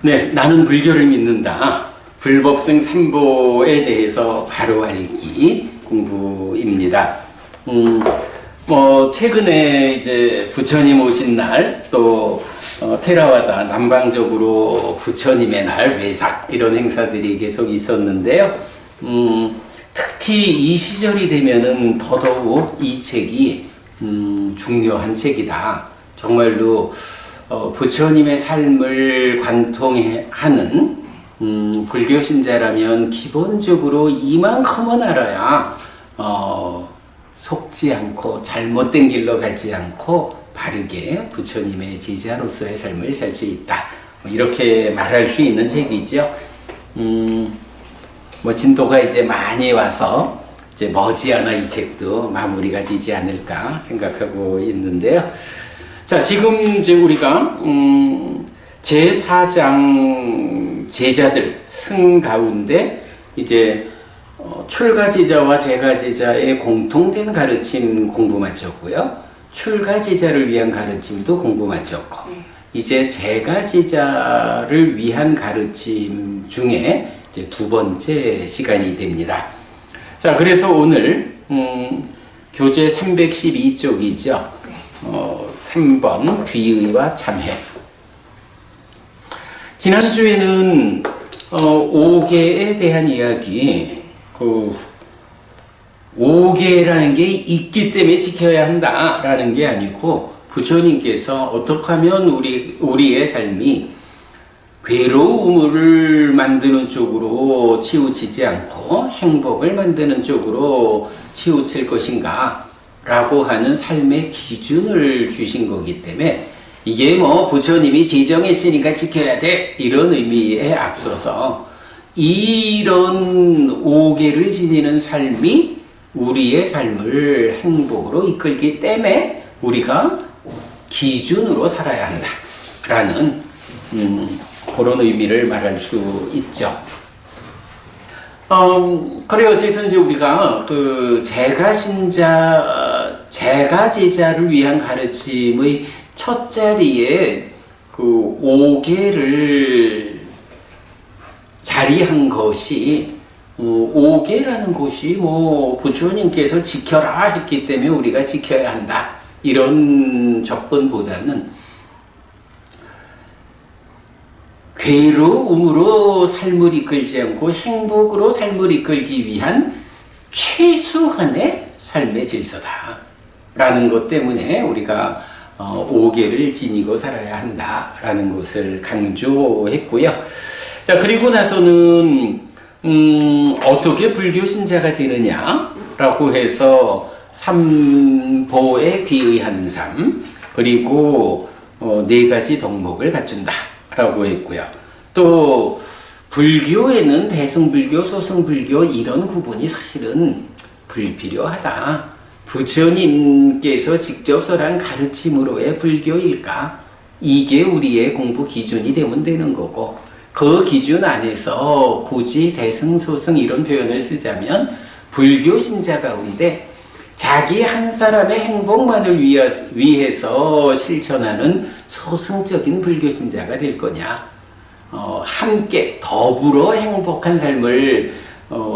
네, 나는 불교를 믿는다. 불법성 삼보에 대해서 바로 알기 공부입니다. 최근에 이제 부처님 오신 날, 또 테라와다 남방적으로 부처님의 날, 외삭 이런 행사들이 계속 있었는데요. 특히 이 시절이 되면은 더더욱 이 책이 중요한 책이다. 정말로 부처님의 삶을 관통하는 불교 신자라면 기본적으로 이만큼은 알아야 속지 않고 잘못된 길로 가지 않고 바르게 부처님의 제자로서의 삶을 살 수 있다. 이렇게 말할 수 있는 책이죠. 진도가 이제 많이 와서 이제 머지않아 이 책도 마무리가 되지 않을까 생각하고 있는데요. 자, 지금 이제 우리가 제4장 제자들 승 가운데 이제 출가제자와 제가제자의 공통된 가르침 공부 마쳤고요. 출가제자를 위한 가르침도 공부 마쳤고, 이제 제가제자를 위한 가르침 중에 이제 두 번째 시간이 됩니다. 자, 그래서 오늘 교재 312쪽이죠. 3번 귀의와 참회. 지난주에는 5계에 대한 이야기, 5계라는 게 있기 때문에 지켜야 한다라는 게 아니고, 부처님께서 어떻게 하면 우리의 삶이 괴로움을 만드는 쪽으로 치우치지 않고 행복을 만드는 쪽으로 치우칠 것인가 라고 하는 삶의 기준을 주신 거기 때문에, 이게 부처님이 지정했으니까 지켜야 돼 이런 의미에 앞서서 이런 5계를 지니는 삶이 우리의 삶을 행복으로 이끌기 때문에 우리가 기준으로 살아야 한다 라는 그런 의미를 말할 수 있죠. 그래, 어쨌든 이제 우리가 제가제자를 위한 가르침의 첫 자리에 5계를 자리한 것이, 5계라는 것이 부처님께서 지켜라 했기 때문에 우리가 지켜야 한다 이런 접근보다는 괴로움으로 삶을 이끌지 않고 행복으로 삶을 이끌기 위한 최소한의 삶의 질서다 라는 것 때문에 우리가 5계를 지니고 살아야 한다라는 것을 강조했고요. 자, 그리고 나서는 어떻게 불교 신자가 되느냐라고 해서 3보에 귀의하는 삶, 그리고 4가지 덕목을 갖춘다라고 했고요. 또 불교에는 대승불교, 소승불교 이런 구분이 사실은 불필요하다. 부처님께서 직접 설한 가르침으로의 불교일까? 이게 우리의 공부 기준이 되면 되는 거고, 그 기준 안에서 굳이 대승, 소승 이런 표현을 쓰자면 불교 신자 가운데 자기 한 사람의 행복만을 위해서 실천하는 소승적인 불교 신자가 될 거냐, 함께 더불어 행복한 삶을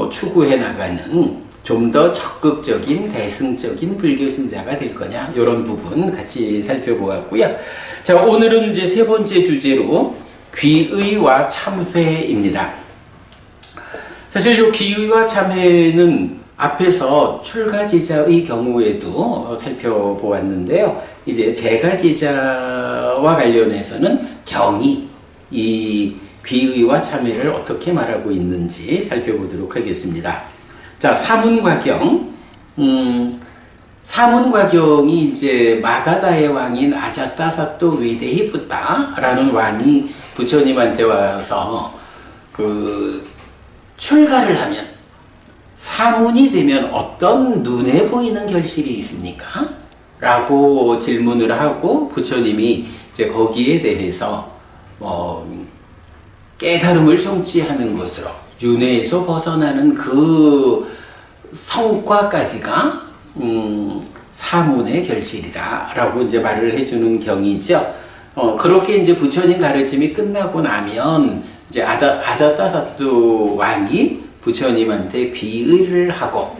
추구해 나가는 좀 더 적극적인 대승적인 불교 신자가 될 거냐, 이런 부분 같이 살펴보았고요. 자, 오늘은 이제 세 번째 주제로 귀의와 참회입니다. 사실 이 귀의와 참회는 앞에서 출가제자의 경우에도 살펴보았는데요. 이제 제가제자와 관련해서는 경이 이 귀의와 참회를 어떻게 말하고 있는지 살펴보도록 하겠습니다. 자, 사문과경. 사문과경이 이제 마가다의 왕인 아자타사또 외대히붓다라는 왕이 부처님한테 와서 출가를 하면, 사문이 되면 어떤 눈에 보이는 결실이 있습니까? 라고 질문을 하고 부처님이 이제 거기에 대해서 깨달음을 성취하는 것으로 윤회에서 벗어나는 그 성과까지가 사문의 결실이다 라고 이제 말을 해주는 경이죠. 그렇게 이제 부처님 가르침이 끝나고 나면 이제 아자타사투 왕이 부처님한테 귀의를 하고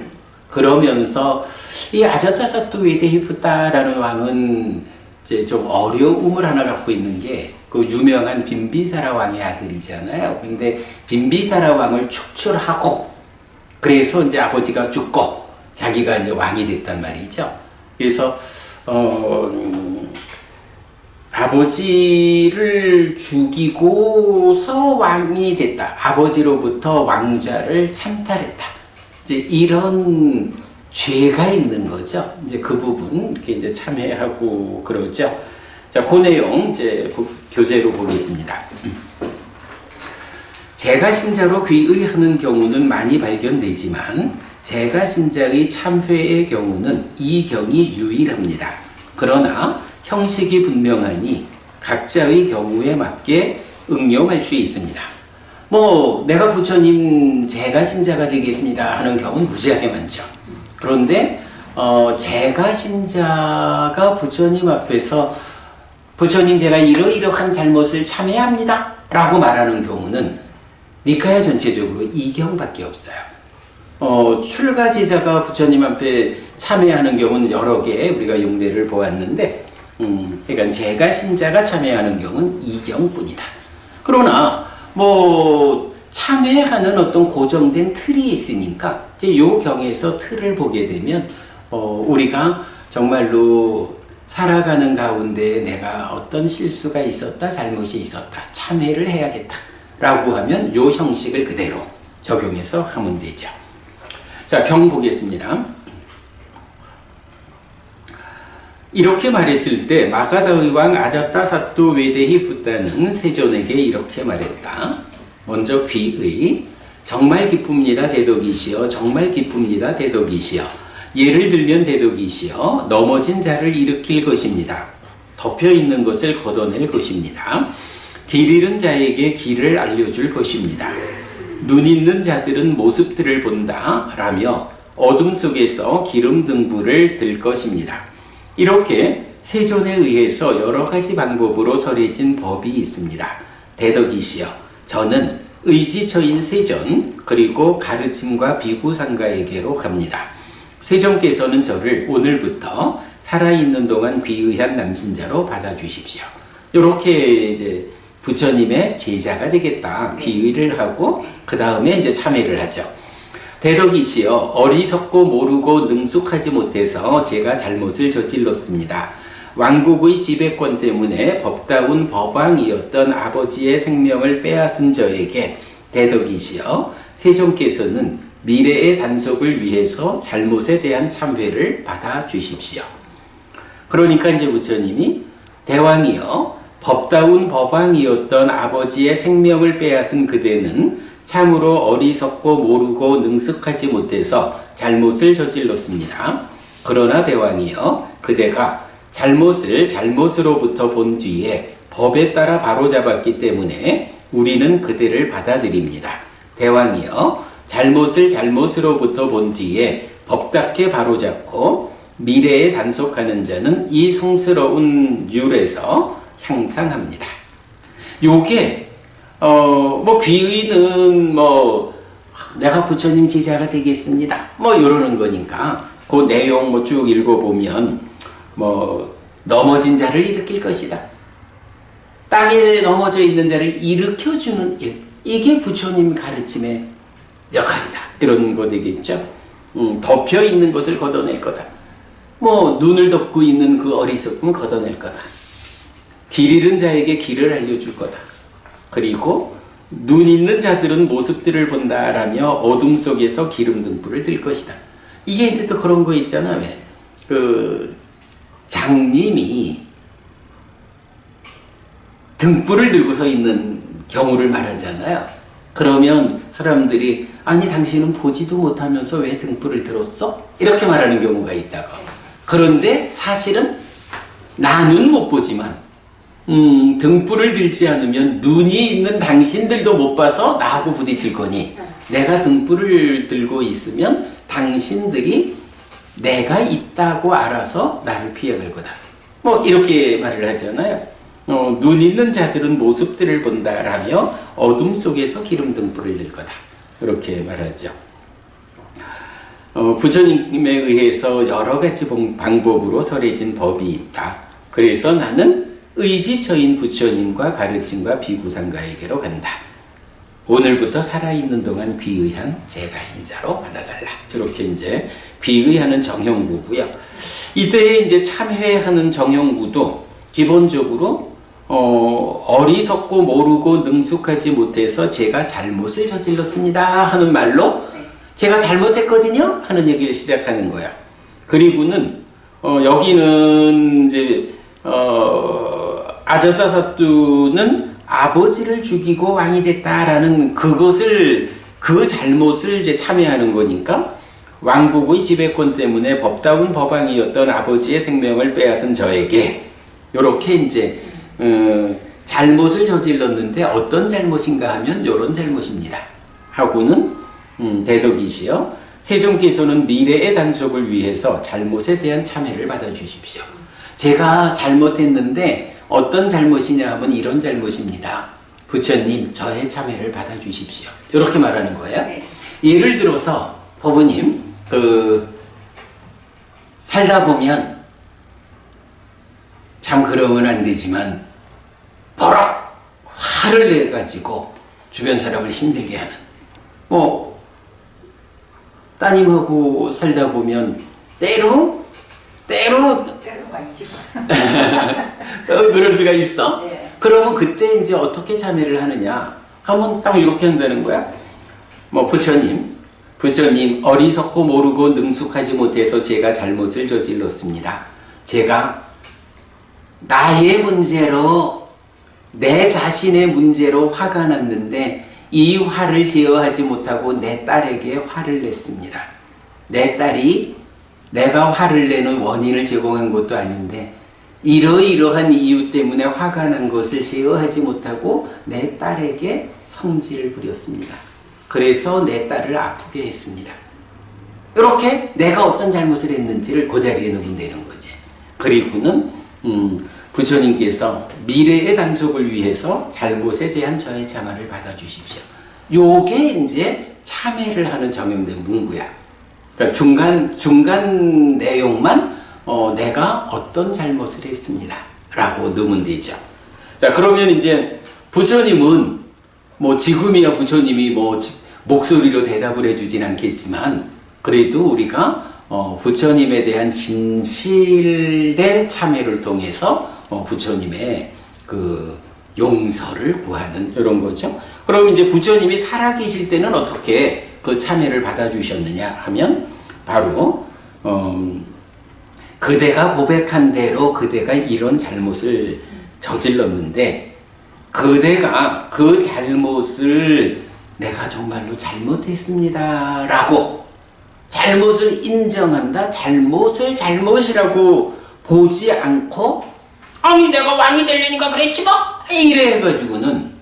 그러면서 이 아자타사투 위데히푸타라는 왕은 이제 좀 어려움을 하나 갖고 있는 게 그 유명한 빈비사라 왕의 아들이잖아요. 근데 빈비사라 왕을 축출하고 그래서 이제 아버지가 죽고 자기가 이제 왕이 됐단 말이죠. 그래서 아버지를 죽이고서 왕이 됐다. 아버지로부터 왕좌를 찬탈했다. 이제 이런 죄가 있는 거죠. 이제 그 부분 이렇게 이제 참회하고 그러죠. 자, 그 내용 이제 교재로 보겠습니다. 제가신자로 귀의하는 경우는 많이 발견되지만 제가신자의 참회의 경우는 이 경이 유일합니다. 그러나 형식이 분명하니 각자의 경우에 맞게 응용할 수 있습니다. 내가 부처님 제가신자가 되겠습니다 하는 경우는 무지하게 많죠. 그런데 제가신자가 부처님 앞에서 부처님 제가 이러이러한 잘못을 참회합니다 라고 말하는 경우는 니카야 전체적으로 2경밖에 없어요. 출가제자가 부처님 앞에 참회하는 경우는 여러 개 우리가 용례를 보았는데 그러니까 제가신자가 참회하는 경우는 2경뿐이다. 그러나 참회하는 어떤 고정된 틀이 있으니까 이제 요 경에서 틀을 보게 되면 우리가 정말로 살아가는 가운데 내가 어떤 실수가 있었다, 잘못이 있었다, 참회를 해야겠다 라고 하면 요 형식을 그대로 적용해서 하면 되죠. 자, 경 보겠습니다. 이렇게 말했을 때 마가다의 왕 아자타사투 웨데히푸타는 세존에게 이렇게 말했다. 먼저 귀의 정말 기쁩니다 대덕이시여 정말 기쁩니다 대덕이시여 예를 들면 대덕이시여 넘어진 자를 일으킬 것입니다. 덮여있는 것을 걷어낼 것입니다. 길 잃은 자에게 길을 알려줄 것입니다. 눈 있는 자들은 모습들을 본다 라며 어둠 속에서 기름 등불을 들 것입니다. 이렇게 세존에 의해서 여러 가지 방법으로 설해진 법이 있습니다. 대덕이시여 저는 의지처인 세존 그리고 가르침과 비구상가에게로 갑니다. 세존께서는 저를 오늘부터 살아있는 동안 귀의한 남신자로 받아주십시오. 이렇게 이제 부처님의 제자가 되겠다. 귀의를 하고 그 다음에 이제 참회를 하죠. 대덕이시여 어리석고 모르고 능숙하지 못해서 제가 잘못을 저질렀습니다. 왕국의 지배권 때문에 법다운 법왕이었던 아버지의 생명을 빼앗은 저에게 대덕이시여 세존께서는 미래의 단속을 위해서 잘못에 대한 참회를 받아주십시오. 그러니까 이제 부처님이 대왕이여 법다운 법왕이었던 아버지의 생명을 빼앗은 그대는 참으로 어리석고 모르고 능숙하지 못해서 잘못을 저질렀습니다. 그러나 대왕이여 그대가 잘못을 잘못으로부터 본 뒤에 법에 따라 바로잡았기 때문에 우리는 그대를 받아들입니다. 대왕이여 잘못을 잘못으로부터 본 뒤에 법답게 바로잡고 미래에 단속하는 자는 이 성스러운 율에서 향상합니다. 요게 귀의는 내가 부처님 제자가 되겠습니다 이러는 거니까 그 내용 쭉 읽어보면 넘어진 자를 일으킬 것이다. 땅에 넘어져 있는 자를 일으켜주는 일, 이게 부처님 가르침의 역할이다. 이런 거 되겠죠. 덮여 있는 것을 걷어낼 거다. 눈을 덮고 있는 그 어리석음을 걷어낼 거다. 길 잃은 자에게 길을 알려줄 거다. 그리고 눈 있는 자들은 모습들을 본다라며 어둠 속에서 기름 등불을 들 것이다. 이게 이제 또 그런 거 있잖아. 왜? 장님이 등불을 들고 서 있는 경우를 말하잖아요. 그러면 사람들이 아니 당신은 보지도 못하면서 왜 등불을 들었어? 이렇게 말하는 경우가 있다고. 그런데 사실은 나는 못 보지만 등불을 들지 않으면 눈이 있는 당신들도 못 봐서 나하고 부딪힐 거니 내가 등불을 들고 있으면 당신들이 내가 있다고 알아서 나를 피해갈 거다. 이렇게 말을 하잖아요. 눈 있는 자들은 모습들을 본다라며 어둠 속에서 기름 등불을 들 거다. 이렇게 말하죠. 부처님에 의해서 여러 가지 방법으로 설해진 법이 있다. 그래서 나는 의지처인 부처님과 가르침과 비구상가에게로 간다. 오늘부터 살아있는 동안 귀의한 제가신자로 받아달라. 이렇게 이제 귀의하는 정형구고요. 이때 이제 참회하는 정형구도 기본적으로 어리석고 모르고 능숙하지 못해서 제가 잘못을 저질렀습니다 하는 말로 제가 잘못했거든요 하는 얘기를 시작하는 거야. 그리고는 여기는 이제 아자타사투는 아버지를 죽이고 왕이 됐다라는 그 잘못을 이제 참회하는 거니까 왕국의 지배권 때문에 법다운 법왕이었던 아버지의 생명을 빼앗은 저에게 이렇게 이제 잘못을 저질렀는데 어떤 잘못인가 하면 이런 잘못입니다 하고는 대덕이시여 세종께서는 미래의 단속을 위해서 잘못에 대한 참회를 받아주십시오. 제가 잘못했는데 어떤 잘못이냐 하면 이런 잘못입니다. 부처님 저의 참회를 받아주십시오. 이렇게 말하는 거예요. 네. 예를 들어서 법부님 살다 보면 참 그러면 안 되지만 버럭 화를 내가지고 주변 사람을 힘들게 하는 따님하고 살다 보면 때로 그럴 수가 있어. 네. 그러면 그때 이제 어떻게 참회를 하느냐 하면 딱 이렇게 한다는 거야. 부처님 어리석고 모르고 능숙하지 못해서 제가 잘못을 저질렀습니다. 제가 나의 문제로 내 자신의 문제로 화가 났는데 이 화를 제어하지 못하고 내 딸에게 화를 냈습니다. 내 딸이 내가 화를 내는 원인을 제공한 것도 아닌데 이러이러한 이유 때문에 화가 난 것을 제어하지 못하고 내 딸에게 성질을 부렸습니다. 그래서 내 딸을 아프게 했습니다. 이렇게 내가 어떤 잘못을 했는지를 그 자리에 넣으면 되는 거지. 그리고는 부처님께서 미래의 단속을 위해서 잘못에 대한 저의 참화를 받아주십시오. 요게 이제 참회를 하는 정형된 문구야. 그러니까 중간 내용만 내가 어떤 잘못을 했습니다 라고 넣으면 되죠. 자, 그러면 이제 부처님은 지금이야 부처님이 목소리로 대답을 해주진 않겠지만 그래도 우리가 부처님에 대한 진실된 참회를 통해서 부처님의 그 용서를 구하는 이런 거죠. 그럼 이제 부처님이 살아계실 때는 어떻게 그 참회를 받아주셨느냐 하면 바로 그대가 고백한 대로 그대가 이런 잘못을 저질렀는데 그대가 그 잘못을 내가 정말로 잘못했습니다 라고 잘못을 인정한다. 잘못을 잘못이라고 보지 않고 아니 내가 왕이 되려니까 그랬지 뭐 이래 해가지고는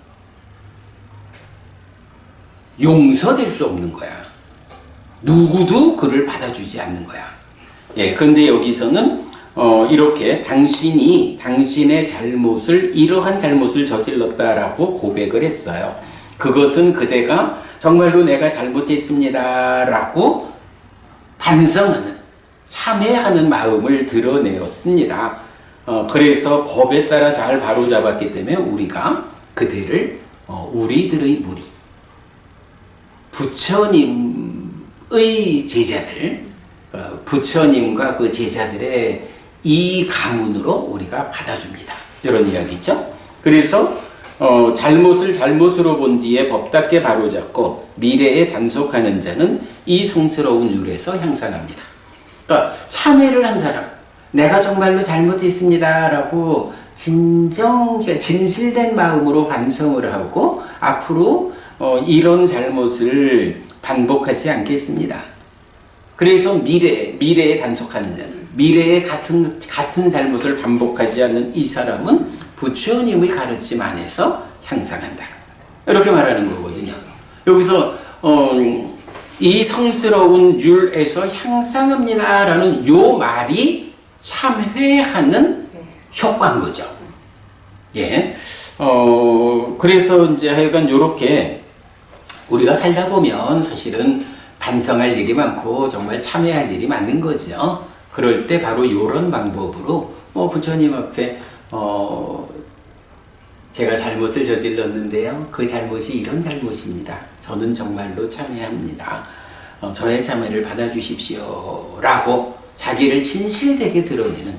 용서될 수 없는 거야. 누구도 그를 받아주지 않는 거야. 예, 그런데 여기서는 이렇게 당신의 잘못을 이러한 잘못을 저질렀다라고 고백을 했어요. 그것은 그대가 정말로 내가 잘못했습니다라고 반성하는 참회하는 마음을 드러내었습니다. 그래서 법에 따라 잘 바로잡았기 때문에 우리가 그대를 우리들의 무리 부처님의 제자들 부처님과 그 제자들의 이 가문으로 우리가 받아줍니다. 이런 이야기죠. 그래서 잘못을 잘못으로 본 뒤에 법답게 바로잡고 미래에 단속하는 자는 이 성스러운 율에서 향상합니다. 그러니까 참회를 한 사람, 내가 정말로 잘못했습니다 라고 진실된 마음으로 반성을 하고 앞으로 이런 잘못을 반복하지 않겠습니다. 그래서 미래에 단속하는 자는 미래에 같은 잘못을 반복하지 않는 이 사람은 부처님의 가르침 안에서 향상한다. 이렇게 말하는 거거든요. 여기서 이 성스러운 율에서 향상합니다라는 요 말이 참회하는 효과인 거죠. 예. 그래서 이제 하여간 요렇게 우리가 살다 보면 사실은 반성할 일이 많고 정말 참회할 일이 많은 거죠. 그럴 때 바로 요런 방법으로 부처님 앞에 제가 잘못을 저질렀는데요. 그 잘못이 이런 잘못입니다. 저는 정말로 참회합니다. 저의 참회를 받아주십시오. 라고 자기를 진실되게 드러내는,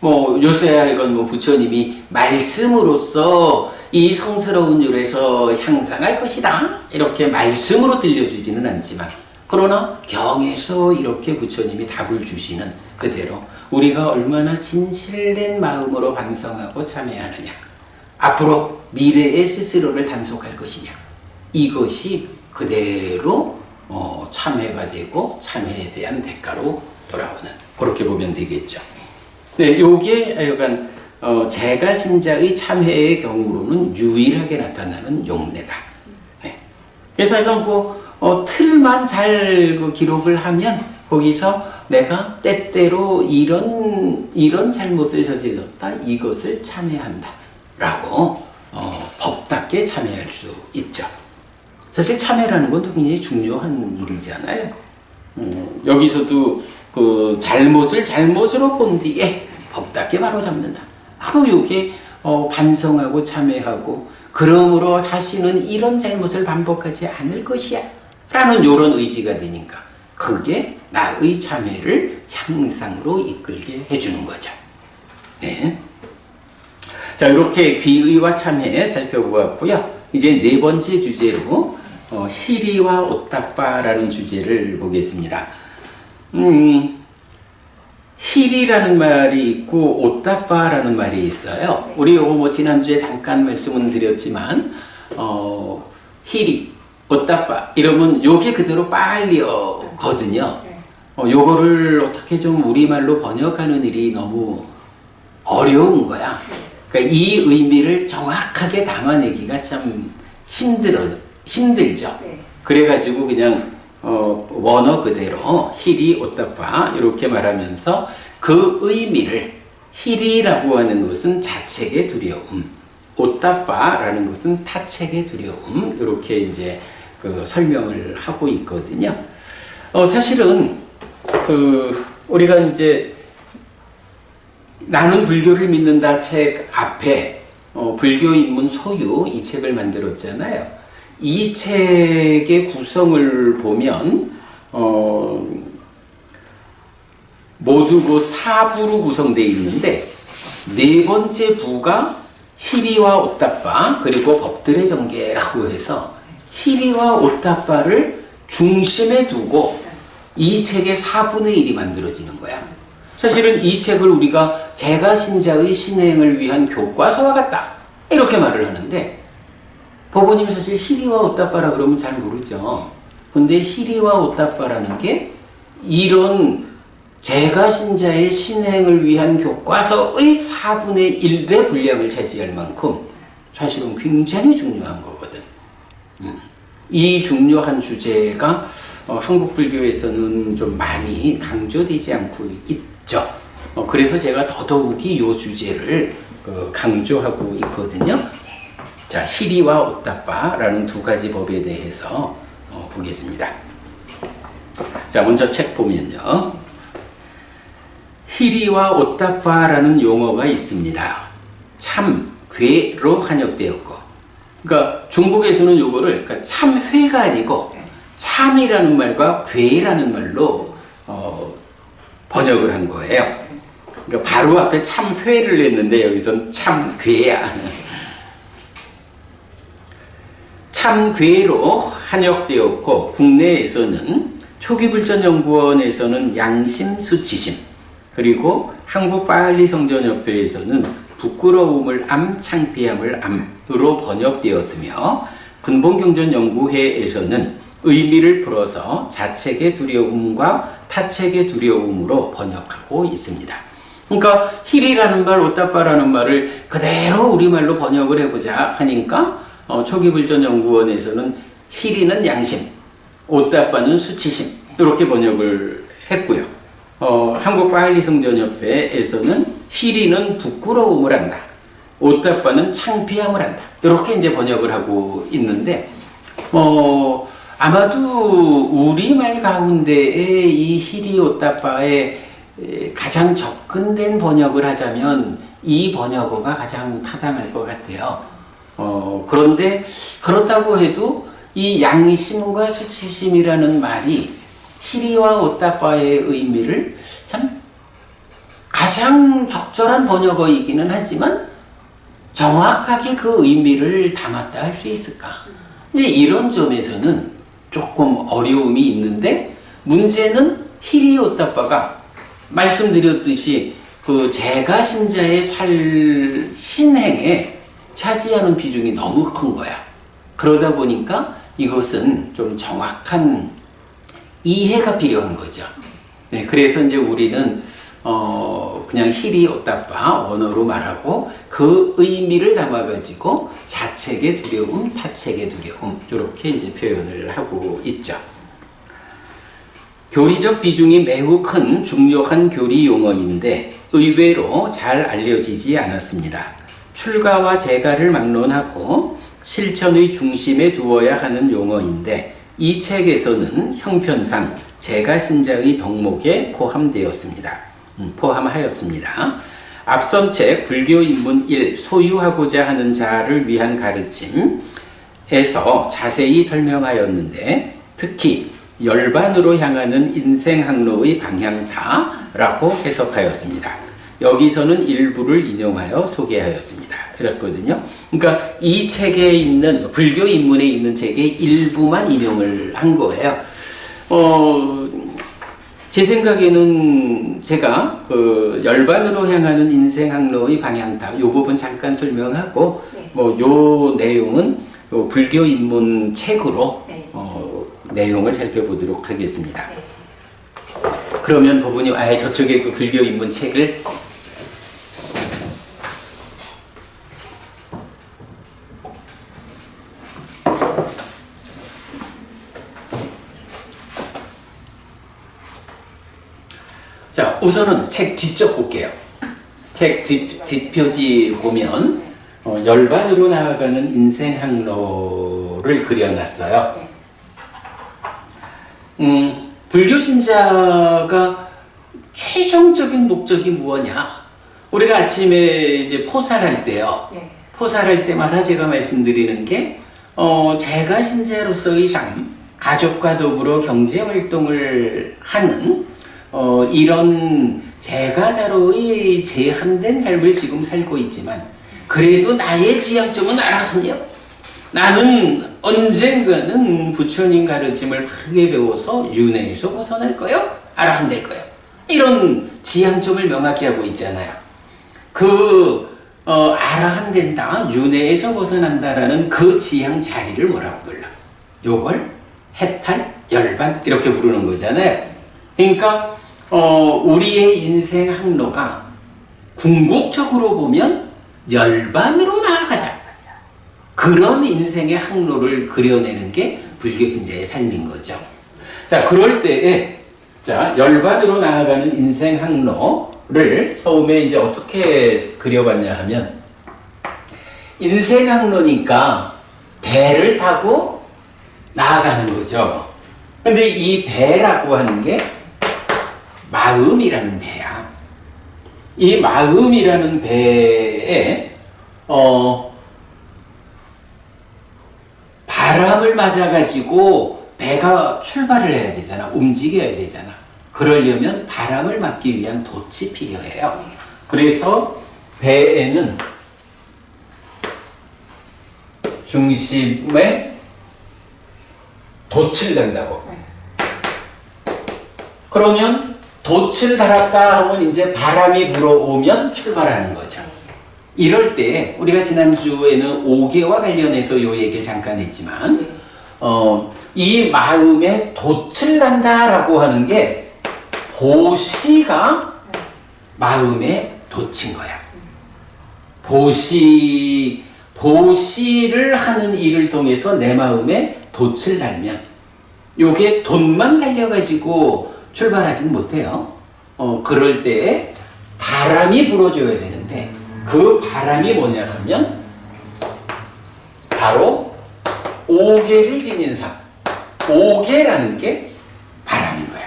요새야 이건 부처님이 말씀으로써 이 성스러운 율에서 향상할 것이다. 이렇게 말씀으로 들려주지는 않지만, 그러나 경에서 이렇게 부처님이 답을 주시는 그대로 우리가 얼마나 진실된 마음으로 반성하고 참회하느냐, 앞으로 미래의 스스로를 단속할 것이냐, 이것이 그대로 참회가 되고 참회에 대한 대가로 돌아오는, 그렇게 보면 되겠죠. 네, 요게 약간 제가 신자의 참회의 경우로는 유일하게 나타나는 용례다. 네. 그래서 이건 틀만 잘 기록을 하면 거기서 내가 때때로 이런 잘못을 저질렀다, 이것을 참회한다 라고 법답게 참회할 수 있죠. 사실 참회라는 건 굉장히 중요한 일이잖아요. 여기서도 그 잘못으로 본 뒤에 법답게 바로 잡는다. 바로 이게 반성하고 참회하고, 그러므로 다시는 이런 잘못을 반복하지 않을 것이야 라는 이런 의지가 되니까 그게 나의 참회를 향상으로 이끌게 해주는 거죠. 네. 자, 이렇게 귀의와 참회 살펴보았고요. 이제 네 번째 주제로 희리와 오따빠라는 주제를 보겠습니다. 희리라는 말이 있고 오따빠라는 말이 있어요. 우리 요거 지난주에 잠깐 말씀은 드렸지만 희리, 오따빠 이러면 요게 그대로 빨리거든요. 요거를 어떻게 좀 우리말로 번역하는 일이 너무 어려운 거야. 그러니까 이 의미를 정확하게 담아내기가 참 힘들죠. 그래가지고 그냥 원어 그대로 희리 오따빠 이렇게 말하면서 그 의미를, 희리라고 하는 것은 자책의 두려움, 오따빠라는 것은 타책의 두려움, 이렇게 이제 설명을 하고 있거든요. 사실은 우리가 이제 나는 불교를 믿는다 책 앞에 불교 입문 소유 이 책을 만들었잖아요. 이 책의 구성을 보면 모두 그 4부로 구성되어 있는데, 네 번째 부가 희리와 오따빠 그리고 법들의 정계라고 해서 희리와 오따빠를 중심에 두고 이 책의 4분의 1이 만들어지는 거야. 사실은 이 책을 우리가 제가 신자의 신행을 위한 교과서와 같다 이렇게 말을 하는데, 법원님이 사실 희리와 오따빠라 그러면 잘 모르죠. 근데 희리와 오따빠라는 게 이런 제가 신자의 신행을 위한 교과서의 4분의 1의 분량을 차지할 만큼 사실은 굉장히 중요한 거거든. 이 중요한 주제가 한국 불교에서는 좀 많이 강조되지 않고 있죠. 그래서 제가 더더욱이 이 주제를 강조하고 있거든요. 자, 희리와 오따빠라는 두 가지 법에 대해서 보겠습니다. 자, 먼저 책 보면요. 희리와 오따빠라는 용어가 있습니다. 참괴로 한역되었고, 그러니까 중국에서는 요거를 참회가 아니고 참이라는 말과 괴라는 말로 번역을 한 거예요. 그러니까 바로 앞에 참회를 했는데 여기선 참괴야. 참괴로 한역되었고, 국내에서는 초기불전연구원에서는 양심수치심, 그리고 한국파알리성전협회에서는 부끄러움을 창피함을 암으로 번역되었으며, 근본경전연구회에서는 의미를 풀어서 자책의 두려움과 타책의 두려움으로 번역하고 있습니다. 그러니까 희리라는 말, 오따빠라는 말을 그대로 우리말로 번역을 해보자 하니까 초기불전연구원에서는 희리는 양심, 오따빠는 수치심 이렇게 번역을 했고요. 한국파알리성전협회에서는 희리는 부끄러움을 한다, 옷다빠는 창피함을 한다. 이렇게 이제 번역을 하고 있는데, 아마도 우리말 가운데에 이 시리 옷다빠에 가장 접근된 번역을 하자면 이 번역어가 가장 타당할 것 같아요. 그런데 그렇다고 해도 이 양심과 수치심이라는 말이 시리와 옷다빠의 의미를 참 가장 적절한 번역어이기는 하지만 정확하게 그 의미를 담았다 할 수 있을까? 이제 이런 점에서는 조금 어려움이 있는데, 문제는 시리 옷다빠가 말씀드렸듯이 그 제가 신자의 신행에 차지하는 비중이 너무 큰 거야. 그러다 보니까 이것은 좀 정확한 이해가 필요한 거죠. 네, 그래서 이제 우리는 그냥 히리 옷다빠 언어로 말하고 그 의미를 담아가지고 자책의 두려움, 타책의 두려움 이렇게 이제 표현을 하고 있죠. 교리적 비중이 매우 큰 중요한 교리 용어인데 의외로 잘 알려지지 않았습니다. 출가와 재가를 막론하고 실천의 중심에 두어야 하는 용어인데 이 책에서는 형편상 재가 신자의 덕목에 포함하였습니다. 앞선 책 불교 입문 1 소유하고자 하는 자를 위한 가르침에서 자세히 설명하였는데 특히 열반으로 향하는 인생 항로의 방향타라고 해석하였습니다. 여기서는 일부를 인용하여 소개하였습니다. 그랬거든요. 그러니까 이 책에 있는 불교 입문에 있는 책의 일부만 인용을 한 거예요. 제 생각에는 제가 그 열반으로 향하는 인생 항로의 방향타 이 부분 잠깐 설명하고 요 내용은 요 불교 입문 책으로 내용을 살펴보도록 하겠습니다. 그러면 부부님, 저쪽에 그 불교 입문 책을 자, 우선은 책 뒷쪽 볼게요. 책 뒷표지 보면 열반으로 나아가는 인생 항로를 그려놨어요. 불교 신자가 최종적인 목적이 무엇냐? 우리가 아침에 이제 포살할 때요. 포살할 때마다 제가 말씀드리는 게 제가 신자로서의 삶, 가족과 더불어 경제 활동을 하는 이런 제가자로의 제한된 삶을 지금 살고 있지만 그래도 나의 지향점은 알아서요. 나는 언젠가는 부처님 가르침을 바르게 배워서 윤회에서 벗어날 거요. 알아한될 거요. 이런 지향점을 명확히 하고 있잖아요. 알아한된다, 윤회에서 벗어난다라는 그 지향 자리를 뭐라고 불러? 요걸 해탈, 열반 이렇게 부르는 거잖아요. 그러니까 우리의 인생 항로가 궁극적으로 보면 열반으로 나아가자. 그런 인생의 항로를 그려내는 게 불교 신자의 삶인 거죠. 자, 그럴 때에 열반으로 나아가는 인생 항로를 처음에 이제 어떻게 그려봤냐 하면 인생 항로니까 배를 타고 나아가는 거죠. 근데 이 배라고 하는 게 마음이라는 배야. 이 마음이라는 배에 바람을 맞아가지고 배가 출발을 해야 되잖아. 움직여야 되잖아. 그러려면 바람을 맞기 위한 돛이 필요해요. 그래서 배에는 중심에 돛을 댄다고. 그러면 돛을 달았다 하면 이제 바람이 불어오면 출발하는 거죠. 이럴 때 우리가 지난주에는 5개와 관련해서 이 얘기를 잠깐 했지만 이 마음에 돛을 단다라고 하는 게 보시가 마음의 돛인 거야. 보시를 하는 일을 통해서 내 마음에 돛을 달면 요게 돛만 달려가지고 출발하진 못해요. 그럴 때 바람이 불어줘야 되는데 그 바람이 뭐냐 하면 바로 오계를 지닌 삶. 오계라는 게 바람인 거야.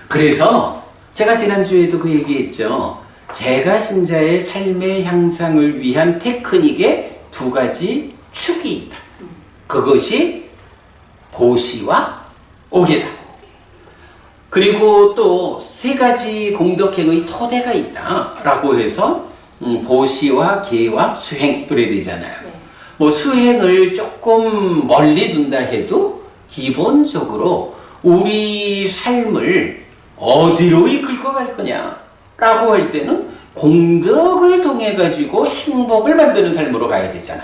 그래서 제가 지난주에도 그 얘기했죠. 제가 신자의 삶의 향상을 위한 테크닉에 두 가지 축이 있다. 그것이 보시와 오계다. 그리고 또 세 가지 공덕행의 토대가 있다라고 해서 보시와 계와 수행 그래야 되잖아요. 뭐 수행을 조금 멀리 둔다 해도 기본적으로 우리 삶을 어디로 이끌고 갈 거냐라고 할 때는 공덕을 통해 가지고 행복을 만드는 삶으로 가야 되잖아.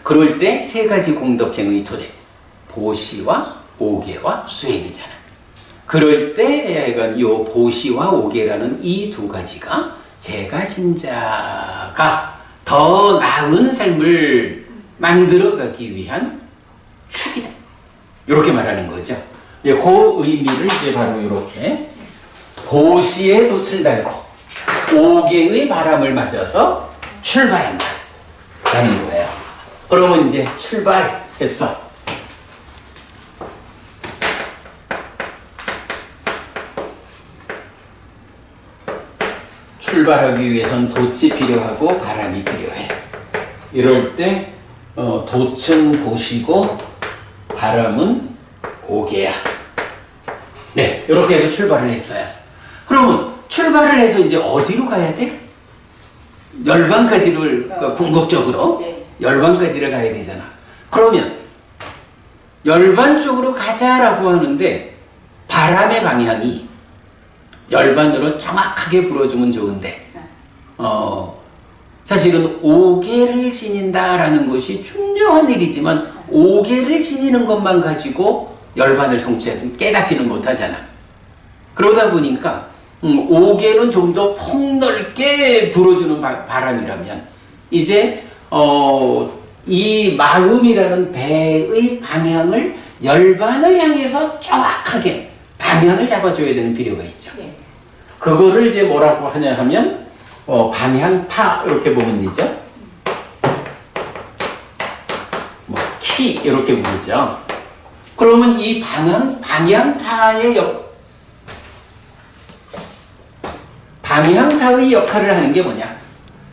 그럴 때 세 가지 공덕행의 토대 보시와 오계와 수행이잖아. 그럴 때 요 보시와 오계라는 이 두 가지가 제가 신자가 더 나은 삶을 만들어가기 위한 축이다. 이렇게 말하는 거죠. 이제 그 의미를 이제 바로 이렇게 보시의 돛을 달고 오계의 바람을 맞아서 출발한다. 라는 거예요. 그러면 이제 출발했어. 출발하기 위해선 돛이 필요하고 바람이 필요해. 이럴 때 돛은 보시고 바람은 오계야. 네, 이렇게 해서 출발을 했어요. 그러면 출발을 해서 이제 어디로 가야 돼? 열반까지를 궁극적으로 열반까지를 가야 되잖아. 그러면 열반 쪽으로 가자라고 하는데 바람의 방향이 열반으로 정확하게 불어주면 좋은데 사실은 오계를 지닌다라는 것이 중요한 일이지만 오계를 지니는 것만 가지고 열반을 성취하지 깨닫지는 못하잖아. 그러다 보니까 오계는 좀 더 폭넓게 불어주는 바람이라면 이제 이 마음이라는 배의 방향을 열반을 향해서 정확하게 방향을 잡아줘야 되는 필요가 있죠. 그거를 이제 뭐라고 하냐 하면 방향타 이렇게 보면 되죠. 뭐 키 이렇게 부르죠. 그러면 이 방향타의 역할을 하는 게 뭐냐?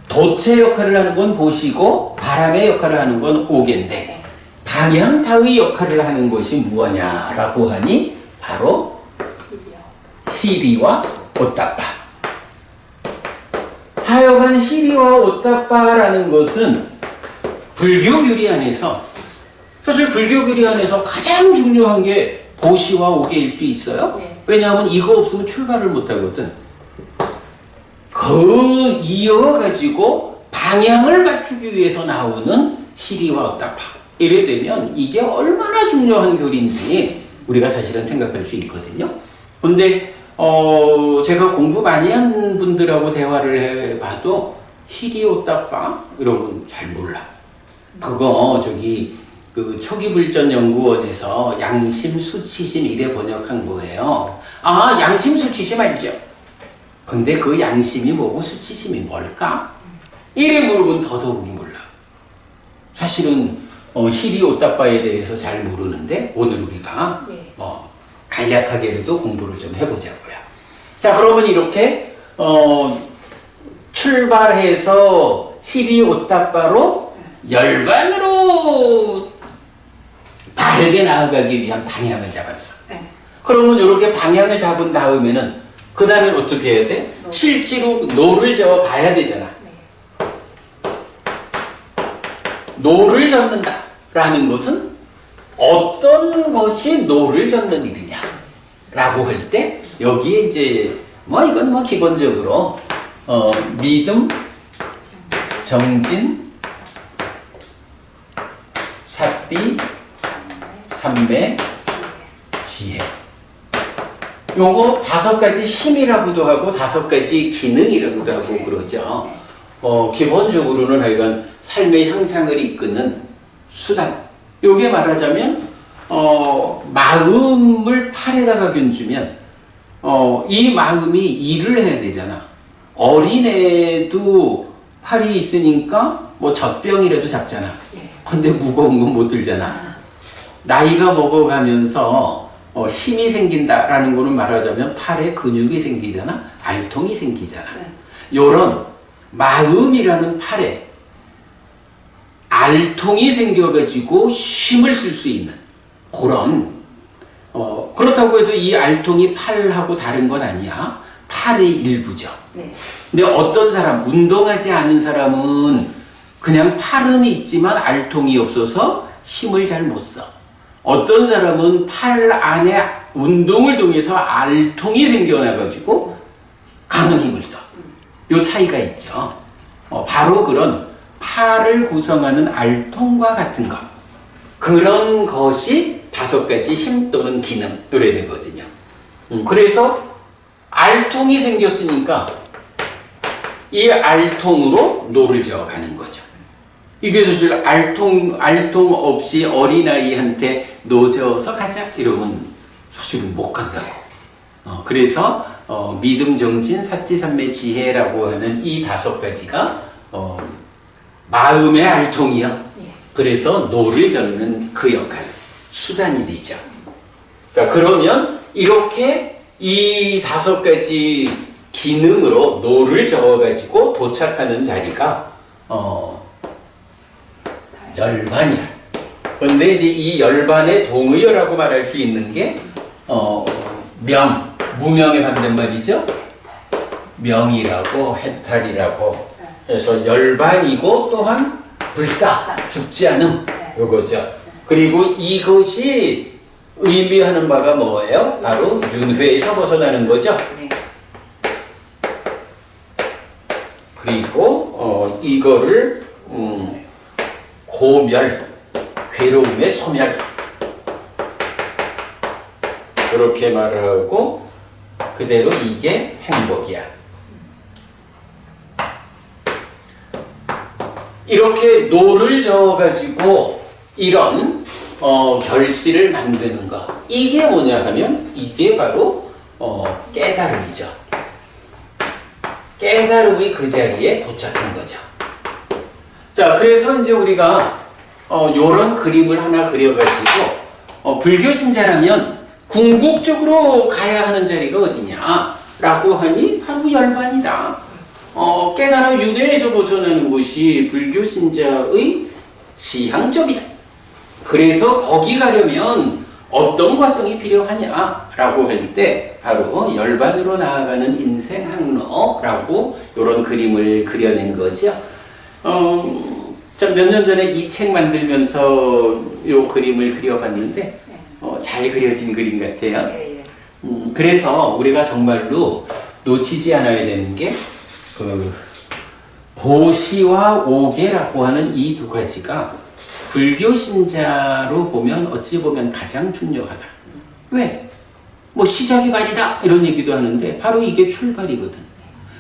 돛의 역할을 하는 건 보시고 바람의 역할을 하는 건 오계인데 방향타의 역할을 하는 것이 무엇냐라고 하니 바로 희비와 오따빠. 하여간 희비와 오따빠라는 것은 불교 교리 안에서 사실 불교 교리 안에서 가장 중요한 게 보시와 오계일 수 있어요. 왜냐하면 이거 없으면 출발을 못 하거든. 그 이어가지고 방향을 맞추기 위해서 나오는 희리와 오따빠. 이래 되면 이게 얼마나 중요한 교리인지 우리가 사실은 생각할 수 있거든요. 근데 제가 공부 많이 한 분들하고 대화를 해봐도 희리오따빠 이런 건 잘 몰라. 그거 그 초기불전연구원에서 양심, 수치심 이래 번역한 거예요. 아, 양심, 수치심 알죠? 근데 그 양심이 뭐고 수치심이 뭘까? 이래 물으면 더더욱이 몰라. 사실은 희리오따빠에 대해서 잘 모르는데 오늘 우리가 간략하게라도 공부를 좀 해보자고요. 자, 그러면 이렇게 출발해서 희리오따빠로 열반으로 바르게 나아가기 위한 방향을 잡았어. 그러면 이렇게 방향을 잡은 다음에는 그 다음에 어떻게 해야 돼? 실제로 노를 저어 가야 되잖아. 노를 젓는다 라는 것은 어떤 것이 노를 젓는 일이냐 라고 할 때 여기에 이제 이건 기본적으로 믿음, 정진, 사띠, 삼매, 지혜. 요거 5가지 힘이라고도 하고 5가지 기능이라고도 하고 그러죠. 기본적으로는 하여간 삶의 향상을 이끄는 수단. 요게 말하자면 마음을 팔에다가 견주면 이 마음이 일을 해야 되잖아. 어린애도 팔이 있으니까 뭐 젖병이라도 잡잖아. 근데 무거운 건 못 들잖아. 나이가 먹어가면서 힘이 생긴다라는 거는 말하자면 팔에 근육이 생기잖아. 알통이 생기잖아. 요런 마음이라는 팔에 알통이 생겨가지고 힘을 쓸 수 있는 그런 그렇다고 해서 이 알통이 팔하고 다른 건 아니야. 팔의 일부죠. 근데 어떤 사람, 운동하지 않은 사람은 그냥 팔은 있지만 알통이 없어서 힘을 잘 못 써. 어떤 사람은 팔 안에 운동을 통해서 알통이 생겨나가지고 강한 힘을 써. 요 차이가 있죠. 바로 그런 팔을 구성하는 알통과 같은 것. 그런 것이 5가지 힘 또는 기능, 이래 되거든요. 그래서 알통이 생겼으니까 이 알통으로 노를 저어가는 거죠. 이게 사실 알통 없이 어린아이한테 노져서 가자 이러면 사실은 못 간다고. 그래서 믿음, 정진, 사티삼매, 지혜라고 하는 이 5가지가 마음의 알통이요. 그래서 노를 젓는 그 역할, 수단이 되죠. 자, 그러면 이렇게 이 5가지 기능으로 노를 저어가지고 도착하는 자리가 열반이야. 근데 이제 이 열반의 동의어라고 말할 수 있는 게 무명의 반대말이죠. 명이라고 해탈이라고 해서 열반이고 또한 불사, 죽지 않음 요거죠. 그리고 이것이 의미하는 바가 뭐예요? 바로 윤회에서 벗어나는 거죠. 그리고 이거를 고멸, 괴로움의 소멸 그렇게 말하고 그대로 이게 행복이야. 이렇게 노를 저어가지고 이런 결실을 만드는 거, 이게 뭐냐 하면 이게 바로 깨달음이죠. 깨달음의 그 자리에 도착한 거죠. 자, 그래서 이제 우리가 요런 그림을 하나 그려가지고 불교 신자라면 궁극적으로 가야 하는 자리가 어디냐 라고 하니 바로 열반이다. 깨달아 윤회에서 벗어나는 것이 불교 신자의 지향점이다. 그래서 거기 가려면 어떤 과정이 필요하냐 라고 할 때 바로 열반으로 나아가는 인생 항로라고 이런 그림을 그려낸 거죠. 몇 년 전에 이 책 만들면서 이 그림을 그려봤는데 잘 그려진 그림 같아요. 그래서 우리가 정말로 놓치지 않아야 되는 게 보시와 오계라고 하는 이 2가지가 불교 신자로 보면 어찌 보면 가장 중요하다. 왜? 뭐 시작이 말이다 이런 얘기도 하는데 바로 이게 출발이거든.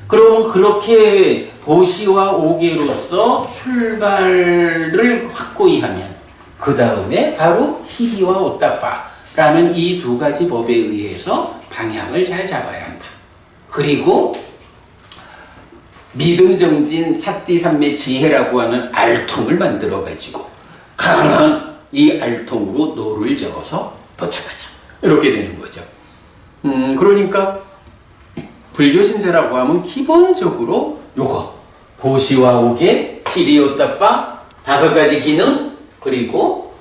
그러면 그렇게 보시와 오계로서 출발을 확고히 하면 그 다음에 바로 희리와 오따빠라는 이 2가지 법에 의해서 방향을 잘 잡아야 한다. 그리고 믿음, 정진, 사띠삼매, 지혜라고 하는 알통을 만들어가지고 강한 이 알통으로 노를 저어서 도착하자. 이렇게 되는 거죠. 그러니까 불교 신자라고 하면 기본적으로 요거 보시와 오계, 희리오따빠 5가지 기능, 그리고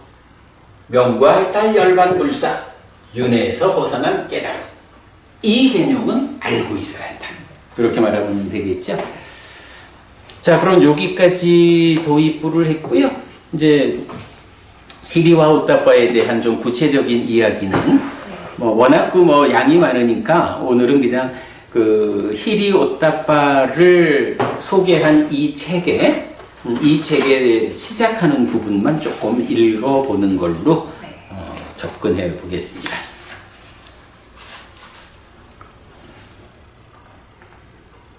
명과 해탈, 열반, 불사, 윤회에서 벗어난 깨달음, 이 개념은 알고 있어야 한다. 그렇게 말하면 되겠죠. 자, 그럼 여기까지 도입부를 했고요. 이제 희리와 오따빠에 대한 좀 구체적인 이야기는 워낙 양이 많으니까 오늘은 그냥 그 희리 오따빠를 소개한 이 책에 시작하는 부분만 조금 읽어보는 걸로 접근해 보겠습니다.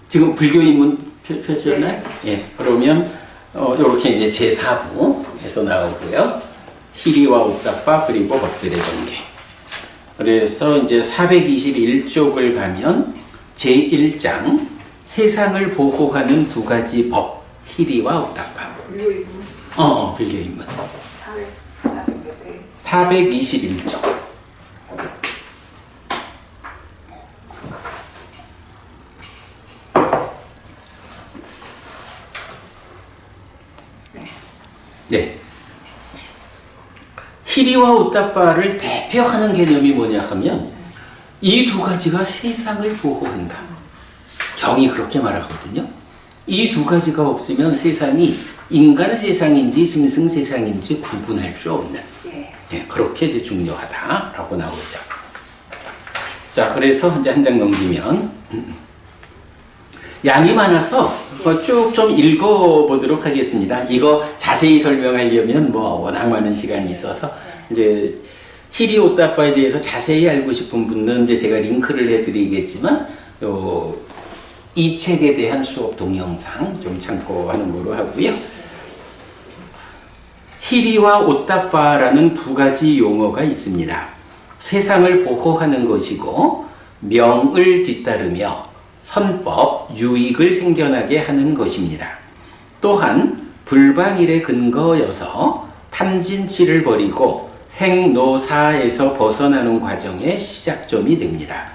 지금 불교 입문 펼쳤나요? 예. 그러면 이렇게 이제 제4부에서 나오고요. 희리와 오따빠 그리고 법들의 전개. 그래서 이제 421쪽을 가면 제1장 세상을 보호하는 2가지 법, 희리와 옥탑방. 불교인문. 불교인문. 400, 421쪽. 네. 희리와 옥탑방을 대표하는 개념이 뭐냐 하면 이 두 가지가 세상을 보호한다. 경이 그렇게 말하거든요. 이 두 가지가 없으면 세상이 인간 세상인지 짐승 세상인지 구분할 수 없는, 그렇게 이제 중요하다라고 나오죠. 자, 그래서 이제 한 장 넘기면 양이 많아서 쭉 좀 읽어보도록 하겠습니다. 이거 자세히 설명하려면 워낙 많은 시간이 있어서 이제 희리 옥탑방에 대해서 자세히 알고 싶은 분은 이제 제가 링크를 해드리겠지만 이 책에 대한 수업 동영상 좀 참고하는 거로 하고요. 희리와 옥탑방라는 두 가지 용어가 있습니다. 세상을 보호하는 것이고 명을 뒤따르며 선법, 유익을 생겨나게 하는 것입니다. 또한 불방일의 근거여서 탐진치를 버리고 생노사에서 벗어나는 과정의 시작점이 됩니다.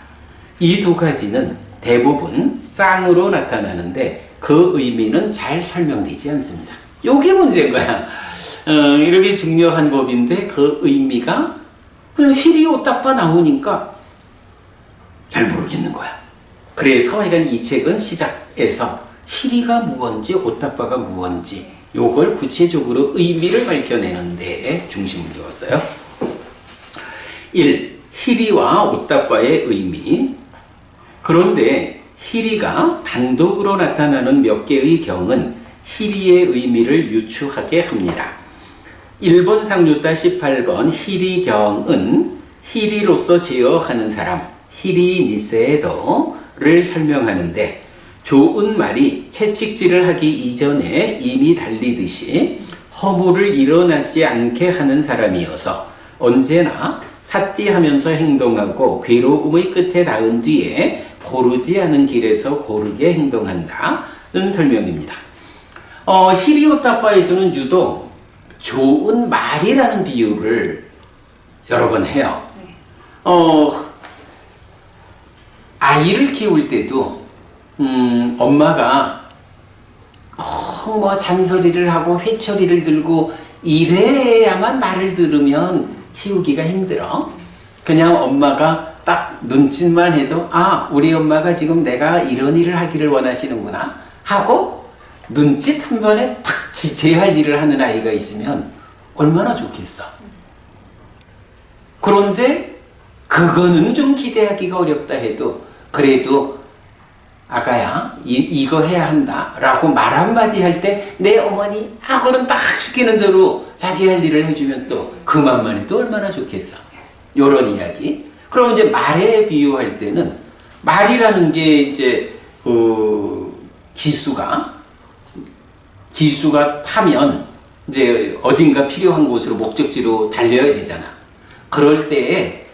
이 두 가지는 대부분 쌍으로 나타나는데 그 의미는 잘 설명되지 않습니다. 이게 문제인 거야. 이렇게 증명한 법인데 그 의미가 그냥 희리 옥탑방 나오니까 잘 모르겠는 거야. 그래서 이 책은 시작에서 희리가 무언지 옥탑방가 무언지 요걸 구체적으로 의미를 밝혀내는 데에 중심을 두었어요. 1. 희리와 옥탑방의 의미. 그런데 희리가 단독으로 나타나는 몇 개의 경은 희리의 의미를 유추하게 합니다. 1번 상류따 18번 희리경은 희리로서 제어하는 사람, 희리니세도를 설명하는데 좋은 말이 채찍질을 하기 이전에 이미 달리듯이 허물을 일어나지 않게 하는 사람이어서 언제나 삿디하면서 행동하고 괴로움의 끝에 닿은 뒤에 고르지 않은 길에서 고르게 행동한다는 설명입니다. 희리 옥탑방에서는 유독 좋은 말이라는 비유를 여러 번 해요. 아이를 키울 때도 엄마가 잔소리를 하고 회초리를 들고 이래야만 말을 들으면 키우기가 힘들어. 그냥 엄마가 딱 눈짓만 해도 우리 엄마가 지금 내가 이런 일을 하기를 원하시는구나 하고 눈짓 한 번에 탁 제할 일을 하는 아이가 있으면 얼마나 좋겠어. 그런데 그거는 좀 기대하기가 어렵다 해도 그래도 아가야 이거 해야 한다 라고 말 한마디 할 때 내 어머니 하고는 딱 시키는 대로 자기 할 일을 해주면 또 그만만 해도 얼마나 좋겠어. 요런 이야기. 그럼 이제 말에 비유할 때는 말이라는 게 이제 기수가 타면 이제 어딘가 필요한 곳으로 목적지로 달려야 되잖아. 그럴 때에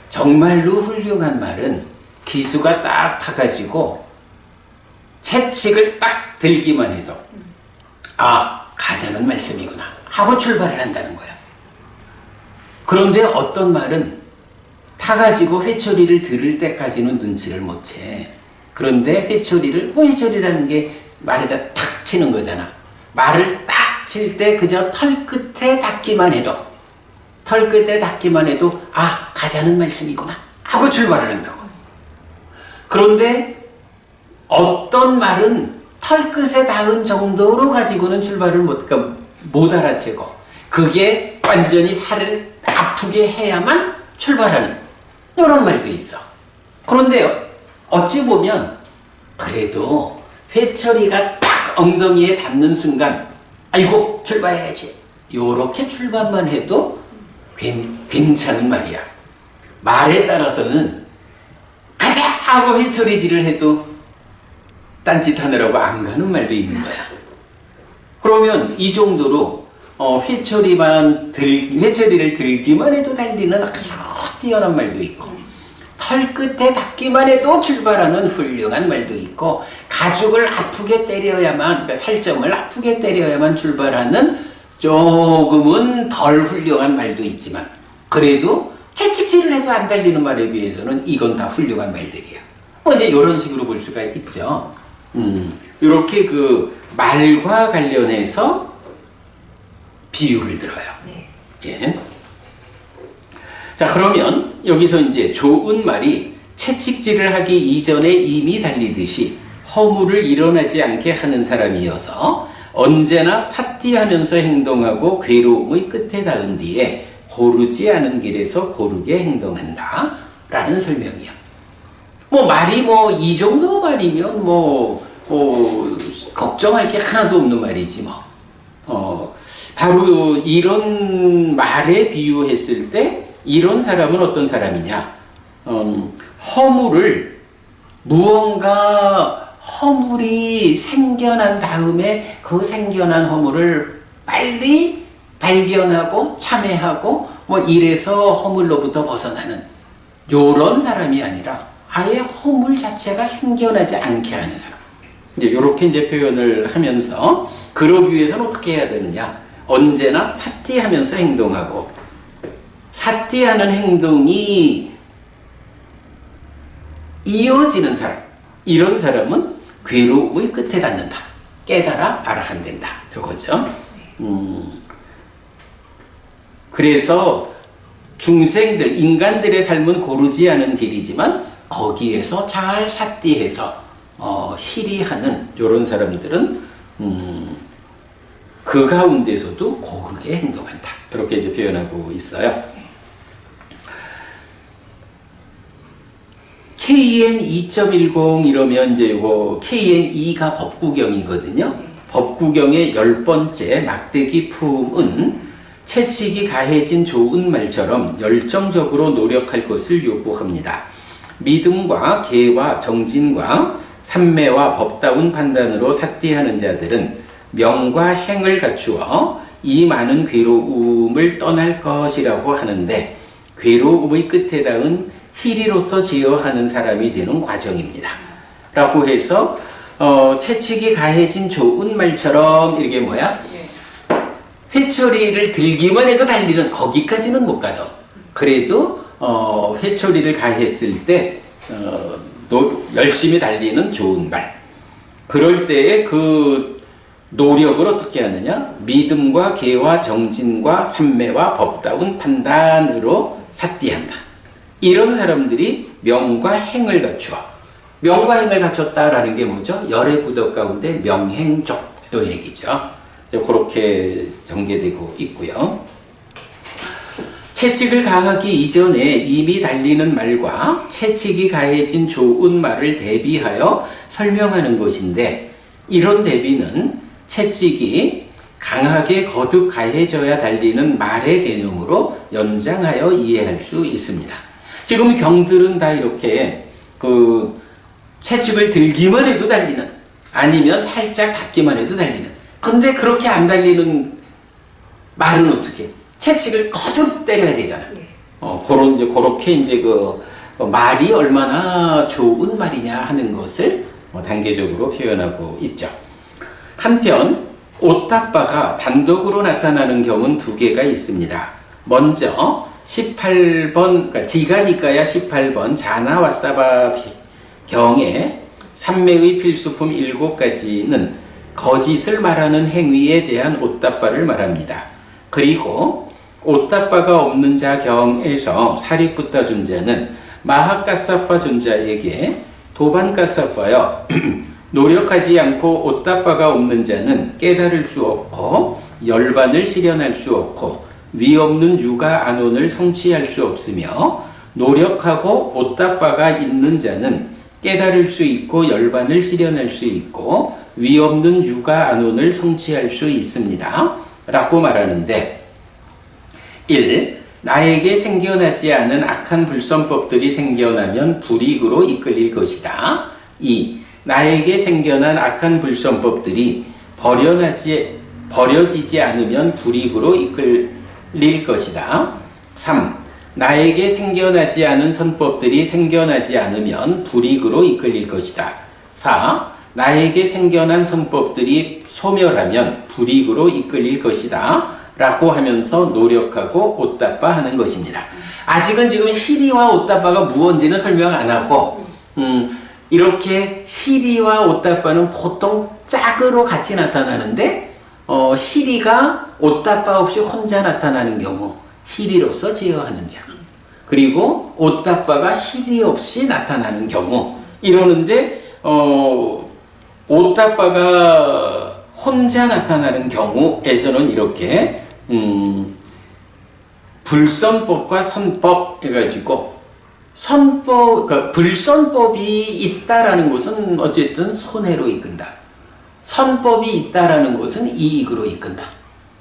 정말로 훌륭한 말은 기수가 딱 타가지고 채찍을 딱 들기만 해도 가자는 말씀이구나 하고 출발을 한다는 거야. 그런데 어떤 말은 타가지고 회초리를 들을 때까지는 눈치를 못 채. 그런데 회초리라는 게 말에다 탁 치는 거잖아. 말을 딱 칠 때 그저 털끝에 닿기만 해도 가자는 말씀이구나 하고 출발을 한다고. 그런데 어떤 말은 털끝에 닿은 정도로 가지고는 출발을 못 알아채고 그게 완전히 살을 아프게 해야만 출발하는 이런 말도 있어. 그런데 어찌 보면 그래도 회초리가 딱 엉덩이에 닿는 순간 아이고 출발해야지 요렇게 출발만 해도 괜찮은 말이야. 말에 따라서는 가자 하고 회초리질을 해도 딴짓하느라고 안 가는 말도 있는 거야. 그러면 이 정도로 회초리를 들기만 해도 달리는 아주 뛰어난 말도 있고 털 끝에 닿기만 해도 출발하는 훌륭한 말도 있고, 가죽을 아프게 때려야만, 그러니까 살점을 아프게 때려야만 출발하는 조금은 덜 훌륭한 말도 있지만, 그래도 채찍질을 해도 안 달리는 말에 비해서는 이건 다 훌륭한 말들이야. 뭐 이제 이런 식으로 볼 수가 있죠. 이렇게 그 말과 관련해서 비유를 들어요. 예. 자, 그러면 여기서 이제 좋은 말이 채찍질을 하기 이전에 이미 달리듯이 허물을 일어나지 않게 하는 사람이어서 언제나 삿디하면서 행동하고 괴로움의 끝에 닿은 뒤에 고르지 않은 길에서 고르게 행동한다 라는 설명이야. 뭐 말이 뭐 이 정도 말이면 뭐 걱정할 게 하나도 없는 말이지 뭐. 바로 이런 말에 비유했을 때 이런 사람은 어떤 사람이냐? 무언가 허물이 생겨난 다음에 그 생겨난 허물을 빨리 발견하고 참회하고 뭐 이래서 허물로부터 벗어나는 요런 사람이 아니라 아예 허물 자체가 생겨나지 않게 하는 사람. 이제 이렇게 이제 표현을 하면서 그러기 위해서는 어떻게 해야 되느냐? 언제나 삿디하면서 행동하고, 삿디하는 행동이 이어지는 사람, 이런 사람은 괴로움의 끝에 닿는다. 깨달아 알아간댄다. 이거죠. 그래서 중생들, 인간들의 삶은 고르지 않은 길이지만 거기에서 잘 삿디해서 희리하는 이런 사람들은 그 가운데서도 고르게 행동한다. 그렇게 이제 표현하고 있어요. KN 2.10 이러면 이제 이거 KN 2가 법구경이거든요. 법구경의 10번째 막대기 품은 채찍이 가해진 좋은 말처럼 열정적으로 노력할 것을 요구합니다. 믿음과 계와 정진과 삼매와 법다운 판단으로 삿디하는 자들은 명과 행을 갖추어 이 많은 괴로움을 떠날 것이라고 하는데, 괴로움의 끝에 닿은 희리로서 제어하는 사람이 되는 과정입니다. 라고 해서 채찍이 가해진 좋은 말처럼 이게 뭐야? 회초리를 들기만 해도 달리는, 거기까지는 못 가도 그래도 회초리를 가했을 때 열심히 달리는 좋은 말, 그럴 때에 그 노력을 어떻게 하느냐? 믿음과 계와 정진과 삼매와 법다운 판단으로 삿디한다. 이런 사람들이 명과 행을 갖추어. 명과 행을 갖췄다라는 게 뭐죠? 열의 구덕 가운데 명행족도 얘기죠. 그렇게 전개되고 있고요. 채찍을 가하기 이전에 이미 달리는 말과 채찍이 가해진 좋은 말을 대비하여 설명하는 것인데, 이런 대비는 채찍이 강하게 거듭 가해져야 달리는 말의 개념으로 연장하여 이해할 수 있습니다. 지금 경들은 다 이렇게 채찍을 들기만 해도 달리는, 아니면 살짝 닿기만 해도 달리는. 근데 그렇게 안 달리는 말은 어떻게? 채찍을 거듭 때려야 되잖아. 그렇게 이제 말이 얼마나 좋은 말이냐 하는 것을 단계적으로 표현하고 있죠. 한편 오타빠가 단독으로 나타나는 경우는 두 개가 있습니다. 먼저 18번, 그러니까 디가니까야 18번 자나와사바 경의 삼매의 필수품 7가지는 거짓을 말하는 행위에 대한 오타빠를 말합니다. 그리고 오타빠가 없는 자 경에서 사리푸타 존자는 마하카사파 존자에게 도반카사파여 노력하지 않고 오타빠가 없는 자는 깨달을 수 없고 열반을 실현할 수 없고 위없는 유가 안온을 성취할 수 없으며, 노력하고 오타빠가 있는 자는 깨달을 수 있고 열반을 실현할 수 있고 위없는 유가 안온을 성취할 수 있습니다. 라고 말하는데, 1. 나에게 생겨나지 않은 악한 불선법들이 생겨나면 불이익으로 이끌릴 것이다. 2. 나에게 생겨난 악한 불선법들이 버려지지 않으면 불이익으로 이끌릴 것이다. 3. 나에게 생겨나지 않은 선법들이 생겨나지 않으면 불이익으로 이끌릴 것이다. 4. 나에게 생겨난 선법들이 소멸하면 불이익으로 이끌릴 것이다. 라고 하면서 노력하고 옷다빠하는 것입니다. 아직은 지금 시리와 옷다빠가 무언지는 설명 안 하고 이렇게 시리와 옷다빠는 보통 짝으로 같이 나타나는데 시리가 옷다빠 없이 혼자 나타나는 경우 시리로서 제어하는 자, 그리고 옷다빠가 시리 없이 나타나는 경우 이러는데 옷다빠가 혼자 나타나는 경우에서는 이렇게 불선법과 선법 해가지고 선법, 그러니까 불선법이 있다라는 것은 어쨌든 손해로 이끈다. 선법이 있다라는 것은 이익으로 이끈다.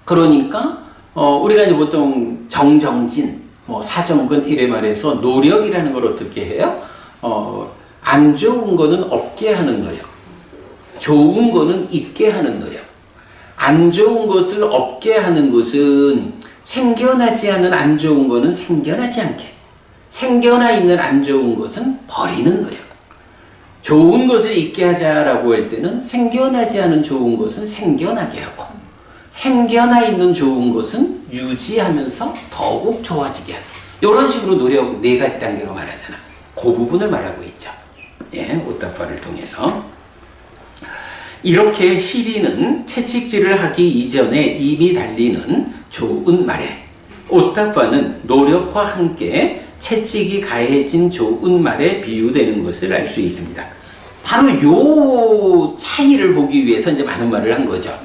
그러니까 우리가 이제 보통 정정진, 사정근 이래 말해서 노력이라는 걸 어떻게 해요? 안 좋은 거는 없게 하는 노력, 좋은 거는 있게 하는 노력. 안 좋은 것을 없게 하는 것은 생겨나지 않은 안 좋은 거는 생겨나지 않게, 생겨나 있는 안 좋은 것은 버리는 노력. 좋은 것을 있게 하자라고 할 때는 생겨나지 않은 좋은 것은 생겨나게 하고, 생겨나 있는 좋은 것은 유지하면서 더욱 좋아지게 하고, 이런 식으로 노력 4가지 단계로 말하잖아. 그 부분을 말하고 있죠. 예, 옷다빠를 통해서. 이렇게 시리는 채찍질을 하기 이전에 이미 달리는 좋은 말에, 옷다빠는 노력과 함께 채찍이 가해진 좋은 말에 비유되는 것을 알 수 있습니다. 바로 요 차이를 보기 위해서 이제 많은 말을 한 거죠.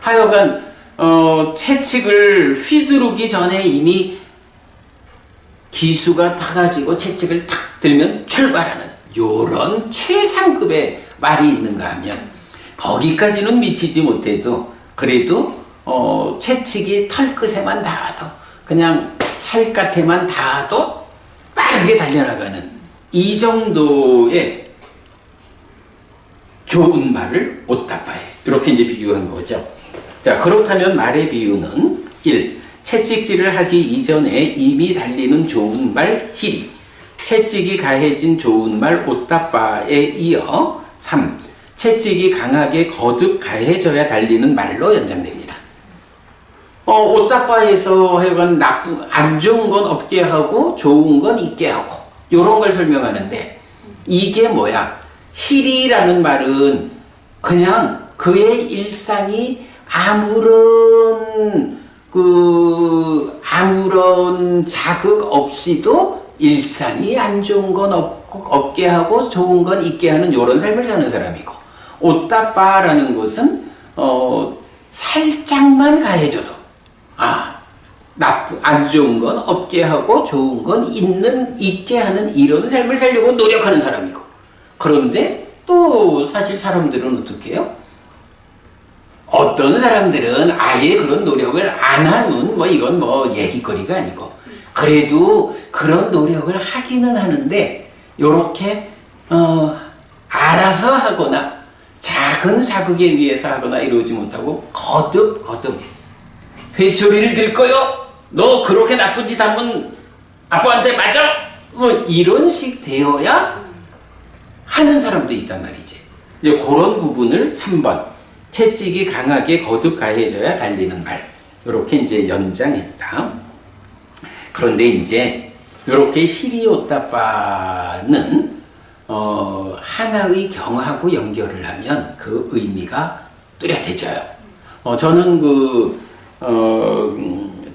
하여간 채찍을 휘두르기 전에 이미 기수가 타가지고 채찍을 탁 들면 출발하는 요런 최상급의 말이 있는가 하면, 거기까지는 미치지 못해도 그래도 채찍이 털끝에만 닿아도, 그냥 살갗에만 닿아도 빠르게 달려나가는 이 정도의 좋은 말을 옷다빠해. 이렇게 이제 비유한 거죠. 자, 그렇다면 말의 비유는 1. 채찍질을 하기 이전에 이미 달리는 좋은 말 희리, 채찍이 가해진 좋은 말 옷다빠에 이어 3. 채찍이 강하게 거듭 가해져야 달리는 말로 연장됩니다. 옷다빠에서 하여간 안 좋은 건 없게 하고 좋은 건 있게 하고 요런 걸 설명하는데, 이게 뭐야? 희리라는 말은 그냥 그의 일상이 아무런 자극 없이도 일상이 안 좋은 건 없게 하고 좋은 건 있게 하는 요런 삶을 사는 사람이고, 옷다빠라는 것은 살짝만 가해줘도 안 좋은 건 없게 하고 좋은 건 있게 하는 이런 삶을 살려고 노력하는 사람이고, 그런데 또 사실 사람들은 어떻게 해요? 어떤 사람들은 아예 그런 노력을 안 하면 이건 얘기거리가 아니고, 그래도 그런 노력을 하기는 하는데 요렇게 알아서 하거나 작은 자극에 의해서 하거나 이러지 못하고 거듭 회초리를 들 거요? 너 그렇게 나쁜 짓 하면 아빠한테 맞아? 이런 식 되어야 하는 사람도 있단 말이지. 이제 그런 부분을 3번 채찍이 강하게 거듭 가해져야 달리는 말, 이렇게 이제 연장했다. 그런데 이제 이렇게 시리옷다빠는 하나의 경하고 연결을 하면 그 의미가 뚜렷해져요. 저는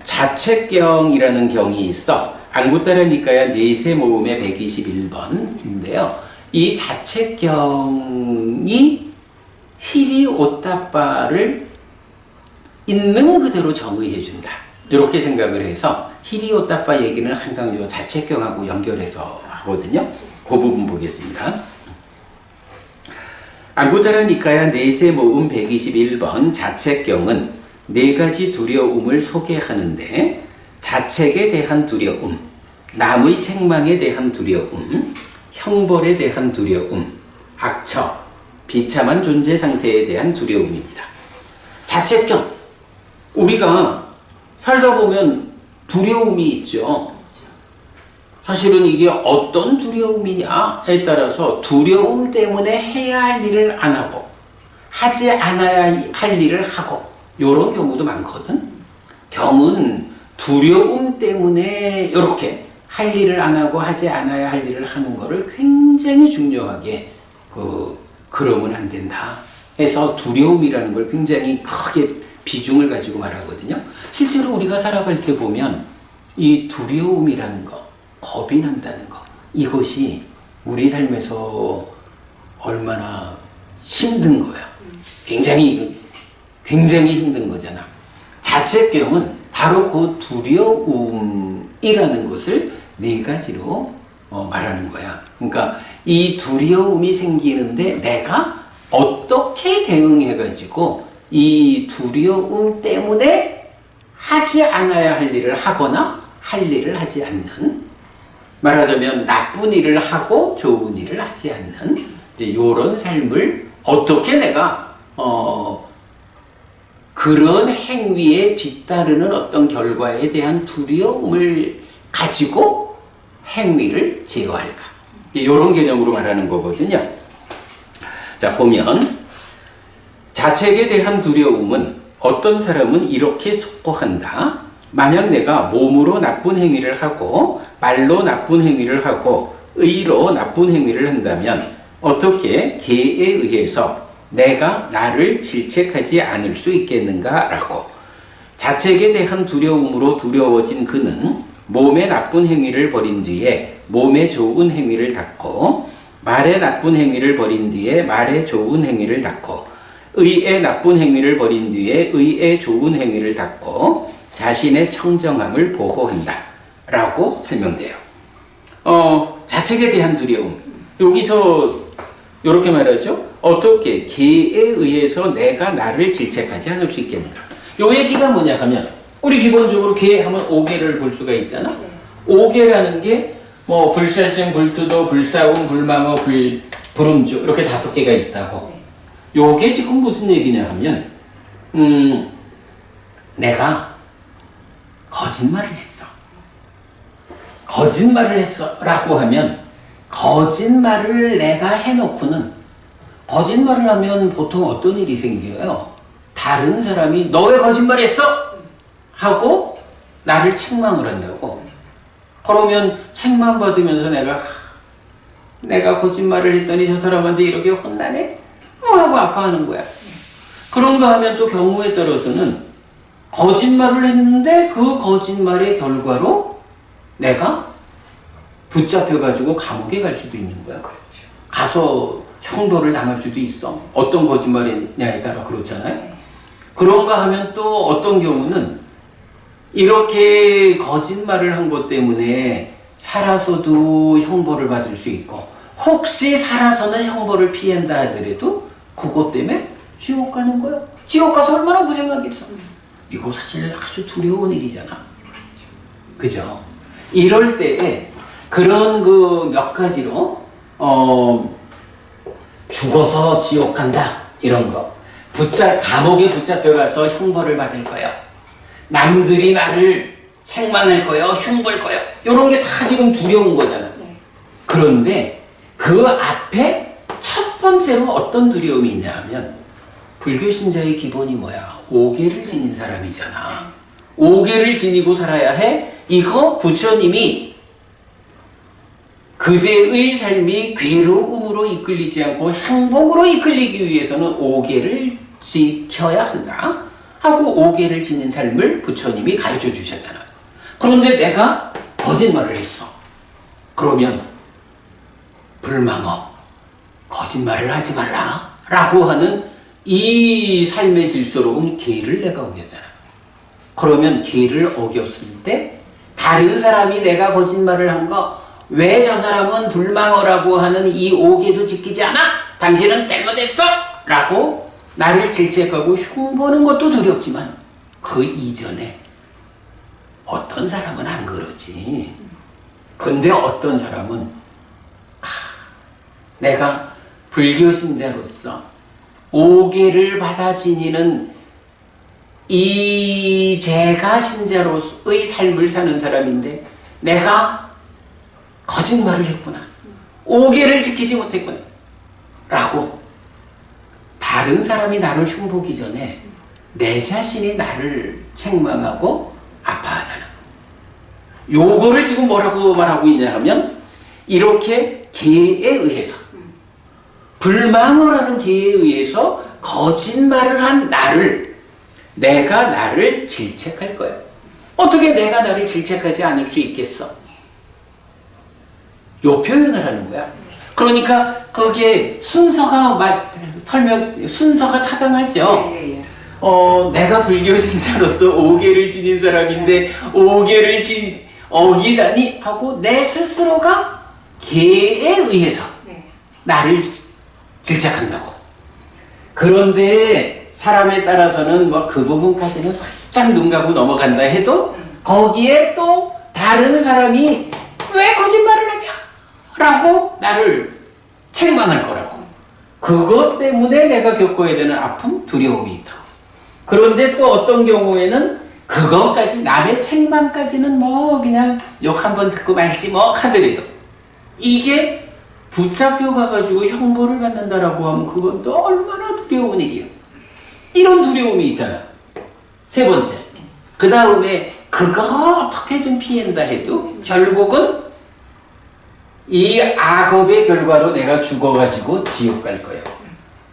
자책경이라는 경이 있어. 안구따라 니까야 네세 모음의 121번인데요. 이 자책경이 시리옷다빠를 있는 그대로 정의해준다. 이렇게 생각을 해서 시리옷다빠 얘기는 항상 요 자책경하고 연결해서 하거든요. 그 부분 보겠습니다. 안구따라 니까야 네세 모음 121번 자책경은 4가지 두려움을 소개하는데, 자책에 대한 두려움, 남의 책망에 대한 두려움, 형벌에 대한 두려움, 악처, 비참한 존재 상태에 대한 두려움입니다. 자책경, 우리가 살다 보면 두려움이 있죠. 사실은 이게 어떤 두려움이냐에 따라서 두려움 때문에 해야 할 일을 안 하고 하지 않아야 할 일을 하고 이런 경우도 많거든. 경은 두려움 때문에 이렇게 할 일을 안 하고 하지 않아야 할 일을 하는 거를 굉장히 중요하게 그러면 안 된다 해서 두려움이라는 걸 굉장히 크게 비중을 가지고 말하거든요. 실제로 우리가 살아갈 때 보면 이 두려움이라는 거, 겁이 난다는 거, 이것이 우리 삶에서 얼마나 힘든 거야. 굉장히 힘든 거잖아. 자책경은 바로 그 두려움이라는 것을 네 가지로 말하는 거야. 그러니까 이 두려움이 생기는데 내가 어떻게 대응해가지고 이 두려움 때문에 하지 않아야 할 일을 하거나 할 일을 하지 않는, 말하자면 나쁜 일을 하고 좋은 일을 하지 않는 이런 삶을 어떻게 내가 그런 행위에 뒤따르는 어떤 결과에 대한 두려움을 가지고 행위를 제어할까, 이런 개념으로 말하는 거거든요. 자, 보면 자책에 대한 두려움은 어떤 사람은 이렇게 속고한다. 만약 내가 몸으로 나쁜 행위를 하고 말로 나쁜 행위를 하고 의로 나쁜 행위를 한다면 어떻게 개에 의해서 내가 나를 질책하지 않을 수 있겠는가라고. 자책에 대한 두려움으로 두려워진 그는 몸의 나쁜 행위를 벌인 뒤에 몸의 좋은 행위를 닦고, 말의 나쁜 행위를 벌인 뒤에 말의 좋은 행위를 닦고, 의의 나쁜 행위를 벌인 뒤에 의의 좋은 행위를 닦고 자신의 청정함을 보호한다 라고 설명돼요. 자책에 대한 두려움, 여기서 이렇게 말하죠. 어떻게 개에 의해서 내가 나를 질책하지 않을 수 있겠는가. 요 얘기가 뭐냐 하면, 우리 기본적으로 개 하면 5개를 볼 수가 있잖아. 5개라는 게 뭐 불살생, 불투도, 불사움, 불망어, 불음주 이렇게 5개가 있다고. 요게 지금 무슨 얘기냐 하면 내가 거짓말을 했어 라고 하면, 거짓말을 내가 해놓고는, 거짓말을 하면 보통 어떤 일이 생겨요? 다른 사람이 너 왜 거짓말했어? 하고 나를 책망을 한다고. 그러면 책망받으면서 내가 거짓말을 했더니 저 사람한테 이렇게 혼나네? 하고 아파하는 거야. 그런가 하면 또 경우에 따라서는 거짓말을 했는데 그 거짓말의 결과로 내가 붙잡혀가지고 감옥에 갈 수도 있는 거야. 가서 형벌을 당할 수도 있어. 어떤 거짓말이냐에 따라 그렇잖아요. 그런가 하면 또 어떤 경우는 이렇게 거짓말을 한 것 때문에 살아서도 형벌을 받을 수 있고, 혹시 살아서는 형벌을 피한다 하더라도 그것 때문에 지옥 가는 거야. 지옥 가서 얼마나 고생하겠어. 이거 사실 아주 두려운 일이잖아. 그죠? 이럴 때에 그런 몇 가지로 죽어서 지옥 간다 이런 거, 감옥에 붙잡혀가서 형벌을 받을 거야, 남들이 나를 책망할 거야, 흉볼 거야, 이런 게 다 지금 두려운 거잖아. 그런데 그 앞에 첫 번째로 어떤 두려움이 있냐 하면, 불교 신자의 기본이 뭐야? 5계를 지닌 사람이잖아. 5계를 지니고 살아야 해. 이거 부처님이 그대의 삶이 괴로움으로 이끌리지 않고 행복으로 이끌리기 위해서는 5계를 지켜야 한다 하고 5계를 지닌 삶을 부처님이 가르쳐 주셨잖아. 그런데 내가 거짓말을 했어. 그러면 불망어, 거짓말을 하지 말라 라고 하는 이 삶의 질서로운 계를 내가 어겼잖아. 그러면 계를 어겼을 때 다른 사람이 내가 거짓말을 한 거, 왜 저 사람은 불망어라고 하는 이 5계도 지키지 않아? 당신은 잘못했어! 라고 나를 질책하고 흉보는 것도 두렵지만, 그 이전에 어떤 사람은 안 그러지. 근데 어떤 사람은 내가 불교 신자로서 5계를 받아 지니는 이 제가 신자로서의 삶을 사는 사람인데 내가 거짓말을 했구나. 오계를 지키지 못했구나. 라고 다른 사람이 나를 흉보기 전에 내 자신이 나를 책망하고 아파하잖아. 요거를 지금 뭐라고 말하고 있냐 하면 이렇게 계에 의해서 불망을 하는 계에 의해서 거짓말을 한 나를 내가 나를 질책할 거야. 어떻게 내가 나를 질책하지 않을 수 있겠어? 요 표현을 하는 거야. 그러니까 거기에 순서가 순서가 타당하죠. 내가 불교 신자로서 오계를 지닌 사람인데 오계를 어기다니 하고 내 스스로가 계에 의해서 나를 질책한다고. 그런데 사람에 따라서는 뭐 그 부분까지는 살짝 눈 감고 넘어간다 해도 거기에 또 다른 사람이 왜 거짓말을 하냐? 라고 나를 책망할 거라고. 그것 때문에 내가 겪어야 되는 아픔, 두려움이 있다고. 그런데 또 어떤 경우에는 그것까지, 남의 책망까지는 뭐 그냥 욕 한번 듣고 말지 뭐 하더라도 이게 붙잡혀 가가지고 형벌을 받는다라고 하면 그건 또 얼마나 두려운 일이야. 이런 두려움이 있잖아. 세 번째. 그 다음에 그거 어떻게 좀 피한다 해도 결국은 이 악업의 결과로 내가 죽어가지고 지옥 갈 거예요.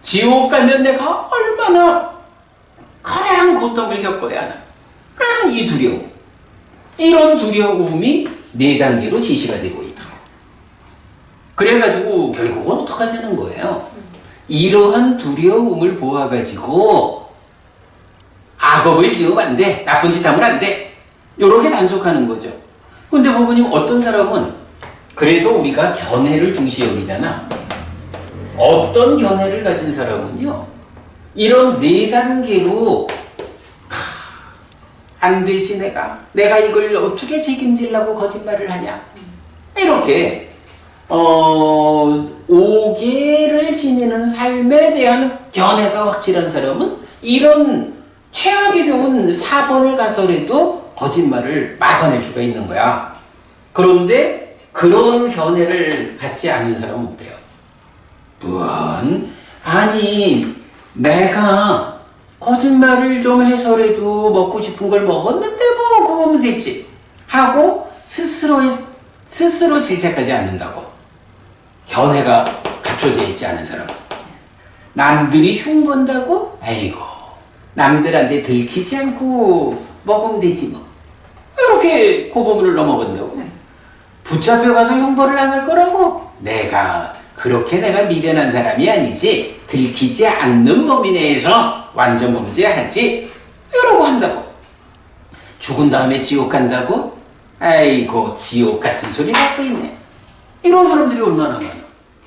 지옥 가면 내가 얼마나 커다란 고통을 겪어야 하나. 라는 이 두려움. 이런 두려움이 4단계로 제시가 되고 있다고. 그래가지고 결국은 어떡하자는 거예요. 이러한 두려움을 보아가지고 악업을 지으면 안 돼. 나쁜 짓 하면 안 돼. 요렇게 단속하는 거죠. 근데 보면 어떤 사람은 그래서 우리가 견해를 중시 여기잖아. 어떤 견해를 가진 사람은요. 이런 4단계로 안 되지 내가 이걸 어떻게 책임지려고 거짓말을 하냐. 이렇게 오계를 지니는 삶에 대한 견해가 확실한 사람은 이런 최악의 경우는 4번에 가서라도 거짓말을 막아낼 수가 있는 거야. 그런데 그런 견해를 갖지 않은 사람은 어때요? 아니 내가 거짓말을 좀 해서라도 먹고 싶은 걸 먹었는데 뭐 그거면 됐지 하고 스스로 질책하지 않는다고. 견해가 갖춰져 있지 않은 사람은 남들이 흉본다고 아이고 남들한테 들키지 않고 먹으면 되지 뭐 이렇게 고범을 넘어간다고. 붙잡혀가서 형벌을 당할 거라고. 내가 미련한 사람이 아니지 들키지 않는 범위 내에서 완전 범죄하지 이러고 한다고. 죽은 다음에 지옥 간다고? 아이고 지옥 같은 소리 하고 있네. 이런 사람들이 얼마나 많아.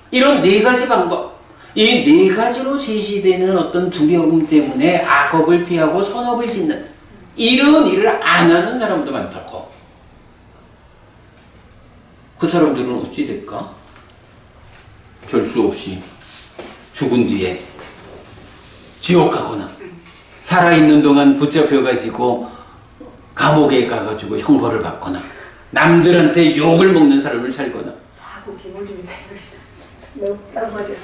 이런 4가지 방법, 이 4가지로 제시되는 어떤 두려움 때문에 악업을 피하고 선업을 짓는 이런 일을 안 하는 사람도 많다고. 그 사람들은 어찌 될까? 결수 없이 죽은 뒤에 지옥 가거나 살아있는 동안 붙잡혀가지고 감옥에 가가지고 형벌을 받거나 남들한테 욕을 먹는 사람을 살거나. 자꾸 기본적인 생각이 너무 쌍맞을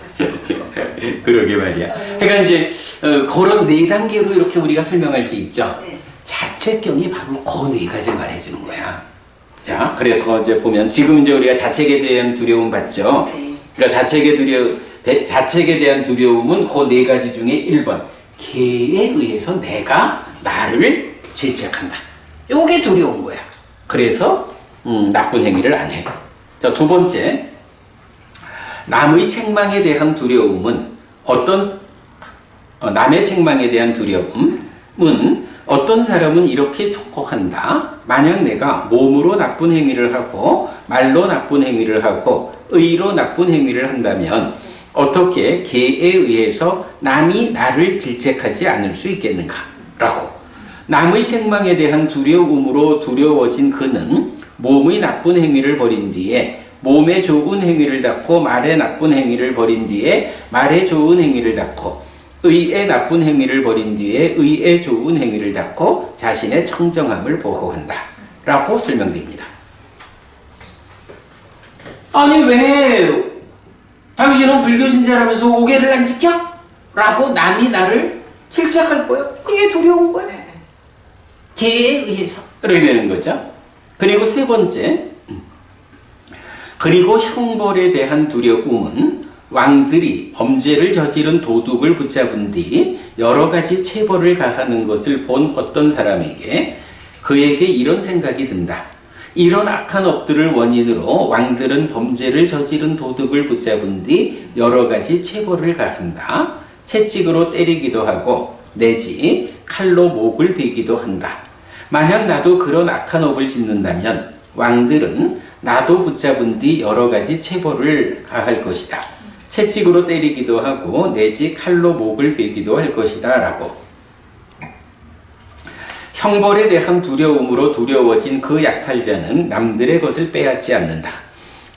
그러게 말이야. 그러니까 이제 그런 4단계로 이렇게 우리가 설명할 수 있죠. 네. 자책경이 바로 그 4가지 말해주는 거야. 자, 그래서 이제 보면 지금 이제 우리가 자책에 대한 두려움 받죠. 네. 그러니까 자책에 대한 두려움은 그 4가지 중에 1번. 계에 의해서 내가 나를 질책한다. 요게 두려운 거야. 그래서 나쁜 행위를 안 해. 자, 2번째. 남의 책망에 대한 두려움은 남의 책망에 대한 두려움은 어떤 사람은 이렇게 속고한다. 만약 내가 몸으로 나쁜 행위를 하고 말로 나쁜 행위를 하고 의로 나쁜 행위를 한다면 어떻게 계에 의해서 남이 나를 질책하지 않을 수 있겠는가? 라고. 남의 책망에 대한 두려움으로 두려워진 그는 몸의 나쁜 행위를 벌인 뒤에 몸에 좋은 행위를 닦고 말에 나쁜 행위를 벌인 뒤에 말에 좋은 행위를 닦고 의에 나쁜 행위를 벌인 뒤에 의에 좋은 행위를 닦고 자신의 청정함을 보호한다. 라고 설명됩니다. 아니 왜 당신은 불교 신자라면서 오계를 안 지켜? 라고 남이 나를 질책할 거예요. 이게 두려운 거예요. 개에 의해서 그렇게 되는 거죠. 그리고 세 번째, 그리고 형벌에 대한 두려움은 왕들이 범죄를 저지른 도둑을 붙잡은 뒤 여러 가지 체벌을 가하는 것을 본 어떤 사람에게 그에게 이런 생각이 든다. 이런 악한 업들을 원인으로 왕들은 범죄를 저지른 도둑을 붙잡은 뒤 여러 가지 체벌을 가한다. 채찍으로 때리기도 하고 내지 칼로 목을 베기도 한다. 만약 나도 그런 악한 업을 짓는다면 왕들은 나도 붙잡은 뒤 여러 가지 체벌을 가할 것이다. 채찍으로 때리기도 하고 내지 칼로 목을 베기도 할 것이다 라고. 형벌에 대한 두려움으로 두려워진 그 약탈자는 남들의 것을 빼앗지 않는다.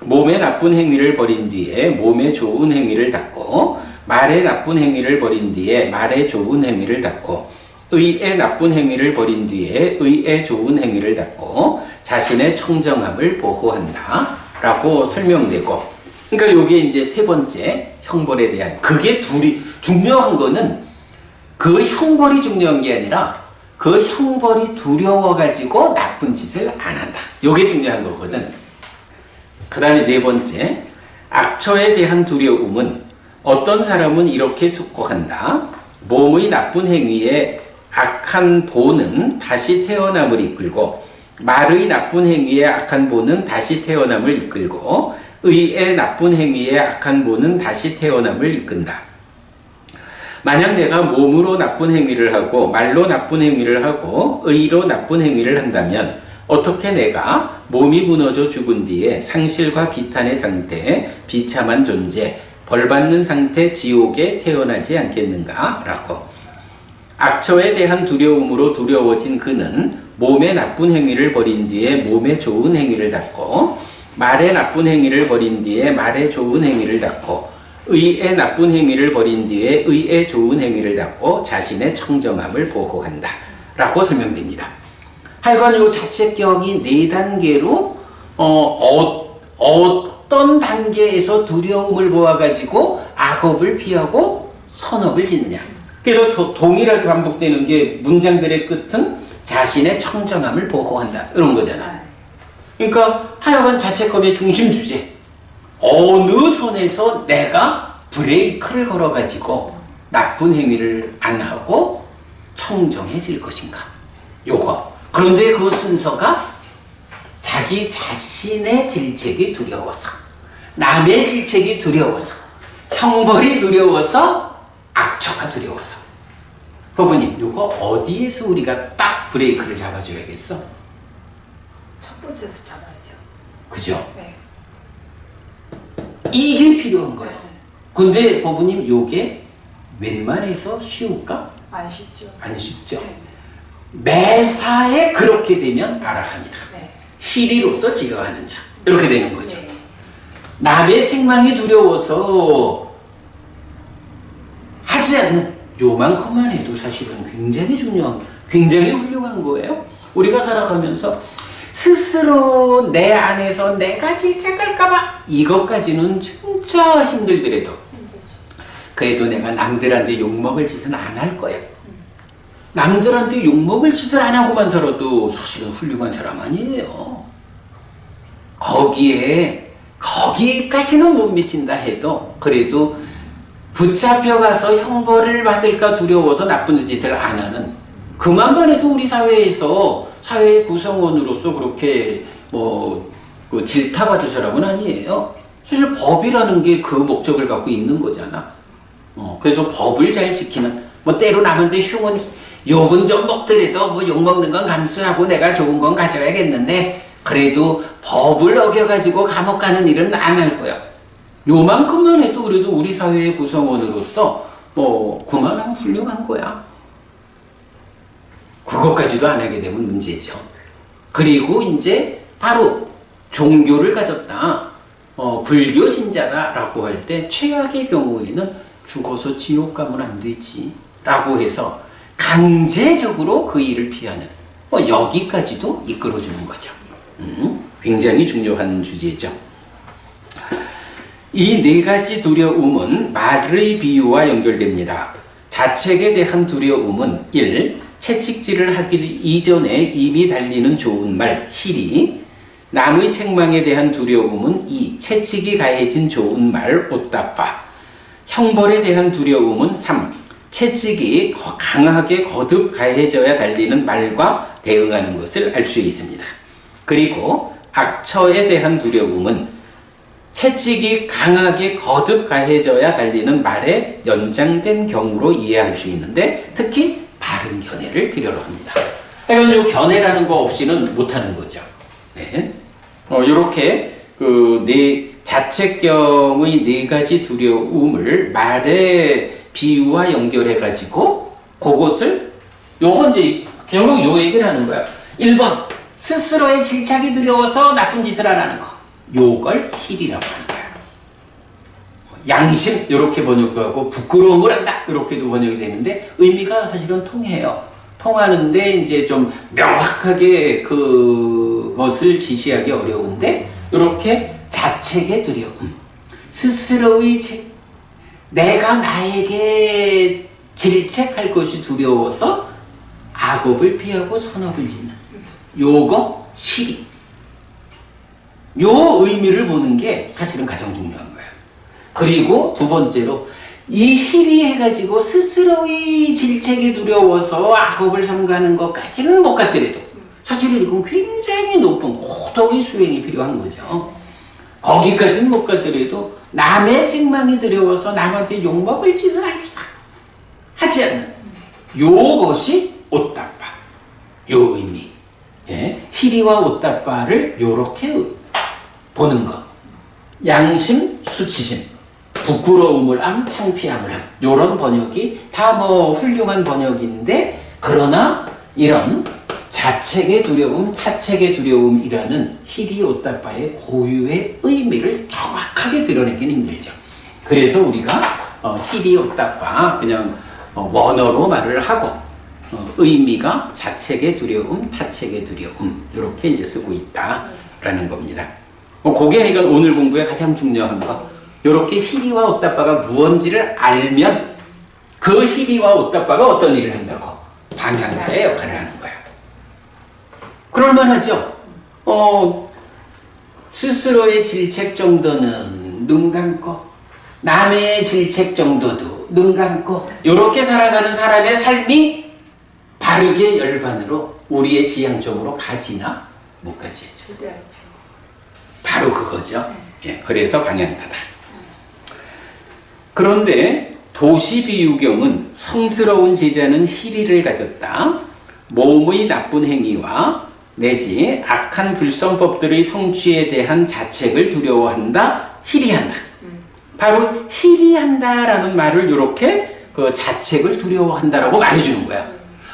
몸에 나쁜 행위를 벌인 뒤에 몸에 좋은 행위를 닦고 말에 나쁜 행위를 벌인 뒤에 말에 좋은 행위를 닦고 의에 나쁜 행위를 벌인 뒤에 의에 좋은 행위를 닦고 자신의 청정함을 보호한다 라고 설명되고, 그러니까 이게 이제 세 번째 형벌에 대한, 그게 중요한 거는 그 형벌이 중요한 게 아니라 그 형벌이 두려워가지고 나쁜 짓을 안 한다. 이게 중요한 거거든. 그 다음에 네 번째, 악처에 대한 두려움은 어떤 사람은 이렇게 숙고한다. 몸의 나쁜 행위에 악한 보는 다시 태어남을 이끌고 말의 나쁜 행위에 악한 보는 다시 태어남을 이끌고 의의 나쁜 행위에 악한 보는 다시 태어남을 이끈다. 만약 내가 몸으로 나쁜 행위를 하고 말로 나쁜 행위를 하고 의로 나쁜 행위를 한다면 어떻게 내가 몸이 무너져 죽은 뒤에 상실과 비탄의 상태, 비참한 존재, 벌받는 상태 지옥에 태어나지 않겠는가? 라고. 악처에 대한 두려움으로 두려워진 그는 몸에 나쁜 행위를 벌인 뒤에 몸에 좋은 행위를 닦고 말에 나쁜 행위를 벌인 뒤에 말에 좋은 행위를 닦고 의에 나쁜 행위를 벌인 뒤에 의에 좋은 행위를 닦고 자신의 청정함을 보호한다 라고 설명됩니다. 하여간 이 자책경이 네 단계로 어떤 단계에서 두려움을 모아가지고 악업을 피하고 선업을 짓느냐. 그래서 동일하게 반복되는 게 문장들의 끝은 자신의 청정함을 보호한다 이런 거잖아. 그러니까 하여간 자책법의 중심 주제, 어느 선에서 내가 브레이크를 걸어가지고 나쁜 행위를 안 하고 청정해질 것인가, 요거. 그런데 그 순서가 자기 자신의 질책이 두려워서, 남의 질책이 두려워서, 형벌이 두려워서, 악처가 두려워서. 부부님, 요거 어디에서 우리가 딱 브레이크를 잡아줘야겠어? 첫 번째서 잡아야죠. 그죠? 네. 이게 필요한 거예요. 근데 부부님, 요게 웬만해서 쉬울까? 안 쉽죠. 안 쉽죠? 네. 매사에 그렇게 되면 알아갑니다. 네. 시리로서 지어가는 자, 이렇게 되는 거죠. 네. 남의 책망이 두려워서 하지 않는 요만큼만 해도 사실은 굉장히 중요한, 굉장히 훌륭한 거예요. 우리가 살아가면서 스스로 내 안에서 내가 질책할까봐 이것까지는 진짜 힘들더라도 그래도 내가 남들한테 욕먹을 짓은 안 할 거야. 남들한테 욕먹을 짓을 안 하고만 살아도 사실은 훌륭한 사람 아니에요. 거기까지는 못 미친다 해도 그래도 붙잡혀가서 형벌을 받을까 두려워서 나쁜 짓을 안 하는, 그만만 해도 우리 사회에서 사회의 구성원으로서 그렇게 그 질타받을 사람은 아니에요. 사실 법이라는 게 그 목적을 갖고 있는 거잖아. 그래서 법을 잘 지키는, 때로 남한테 욕은 좀 먹더라도 욕 먹는 건 감수하고 내가 좋은 건 가져야겠는데 그래도 법을 어겨가지고 감옥 가는 일은 안 할 거야. 요만큼만 해도 그래도 우리 사회의 구성원으로서 그만하면 훌륭한 거야. 그것까지도 안 하게 되면 문제죠. 그리고 이제 바로 종교를 가졌다, 불교 신자다라고 할 때 최악의 경우에는 죽어서 지옥 가면 안 되지 라고 해서 강제적으로 그 일을 피하는, 여기까지도 이끌어주는 거죠. 굉장히 중요한 주제죠. 이 네 가지 두려움은 말의 비유와 연결됩니다. 자책에 대한 두려움은 1. 채찍질을 하기 이전에 이미 달리는 좋은 말, 희리. 남의 책망에 대한 두려움은 2. 채찍이 가해진 좋은 말, 오따빠. 형벌에 대한 두려움은 3. 채찍이 강하게 거듭 가해져야 달리는 말과 대응하는 것을 알 수 있습니다. 그리고 악처에 대한 두려움은 채찍이 강하게 거듭 가해져야 달리는 말의 연장된 경우로 이해할 수 있는데 특히 바른 견해를 필요로 합니다. 그러니까 이 견해라는 거 없이는 못하는 거죠. 네. 이렇게 자책경의 네 가지 두려움을 말의 비유와 연결해 가지고 그것을 요건 이제 결국 요 얘기를 하는 거야. 1번 스스로의 질책이 두려워서 나쁜 짓을 안 하는 거. 요걸 희리라고 하는 거야. 양심 이렇게 번역하고 부끄러움을 한다 이렇게도 번역이 되는데 의미가 사실은 통해요. 통하는데 이제 좀 명확하게 그것을 지시하기 어려운데 이렇게 자책의 두려움, 스스로의 내가 나에게 질책할 것이 두려워서 악업을 피하고 선업을 짓는 요거 시리. 요 의미를 보는 게 사실은 가장 중요한 거예요. 그리고 두 번째로 이 희리 해가지고 스스로의 질책이 두려워서 악업을 삼가는 것까지는 못 갔더라도 사실 이건 굉장히 높은 고도의 수행이 필요한 거죠. 거기까지는 못 갔더라도 남의 책망이 두려워서 남한테 욕먹을 짓을 하지 않는 요것이 오따빠. 요 의미. 예, 희리와 오따빠를 요렇게 보는 것. 양심, 수치심, 부끄러움을 함, 창피함을 함. 요런 번역이 다 훌륭한 번역인데 그러나 이런 자책의 두려움, 타책의 두려움이라는 희리 오따빠의 고유의 의미를 정확하게 드러내기는 힘들죠. 그래서 우리가 희리 오따빠 그냥 원어로 말을 하고 의미가 자책의 두려움, 타책의 두려움 이렇게 이제 쓰고 있다라는 겁니다. 그게 이건 오늘 공부의 가장 중요한 거. 이렇게 희리와 오따빠가 무언지를 알면 그 희리와 오따빠가 어떤 일을 한다고 방향자의 역할을 하는 거야. 그럴만하죠. 스스로의 질책 정도는 눈 감고 남의 질책 정도도 눈 감고 이렇게 살아가는 사람의 삶이 바르게 열반으로 우리의 지향점으로 가지나 못 가지. 바로 그거죠. 예, 그래서 방향타다. 그런데 도시비유경은 성스러운 제자는 희리를 가졌다. 몸의 나쁜 행위와 내지 악한 불성법들의 성취에 대한 자책을 두려워한다. 희리한다. 바로 희리한다라는 말을 이렇게 그 자책을 두려워한다라고 말해주는 거야.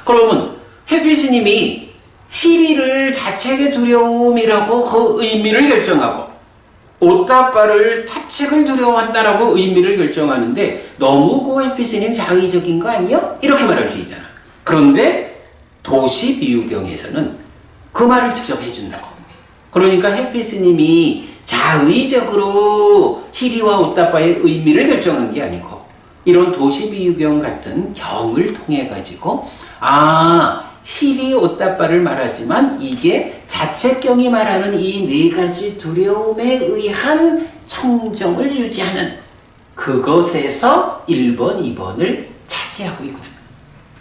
그러면 해피스님이 희리를 자책의 두려움이라고 그 의미를 결정하고 오따빠를 타책을 두려워한다라고 의미를 결정하는데 너무 그 해피스님 자의적인 거 아니요? 이렇게 말할 수 있잖아. 그런데 도시비유경에서는 그 말을 직접 해준다고. 그러니까 해피스님이 자의적으로 희리와 오따빠의 의미를 결정한 게 아니고 이런 도시비유경 같은 경을 통해 가지고 희리 오따빠를 말하지만 이게 자책경이 말하는 이 네 가지 두려움에 의한 청정을 유지하는 그것에서 1번, 2번을 차지하고 있구나.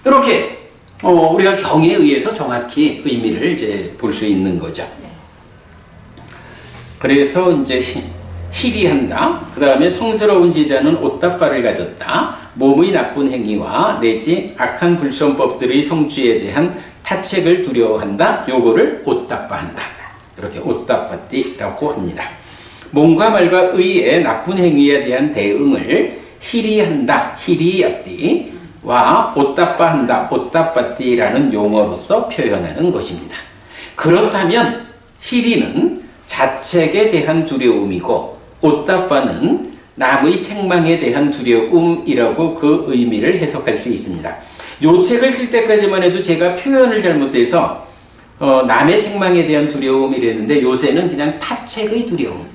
이렇게 우리가 경에 의해서 정확히 의미를 이제 볼 수 있는 거죠. 그래서 이제 희리한다. 그 다음에 성스러운 제자는 오따빠를 가졌다. 몸의 나쁜 행위와 내지 악한 불성법들의 성취에 대한 타책을 두려워한다. 요거를 오따빠한다. 이렇게 오따빠띠라고 합니다. 몸과 말과 의의 나쁜 행위에 대한 대응을 희리한다. 희리야띠와 오따빠한다. 오따빠띠라는 용어로서 표현하는 것입니다. 그렇다면 희리는 자책에 대한 두려움이고 오따빠는 남의 책망에 대한 두려움이라고 그 의미를 해석할 수 있습니다. 요 책을 쓸 때까지만 해도 제가 표현을 잘못해서 남의 책망에 대한 두려움이랬는데 요새는 그냥 타책의 두려움.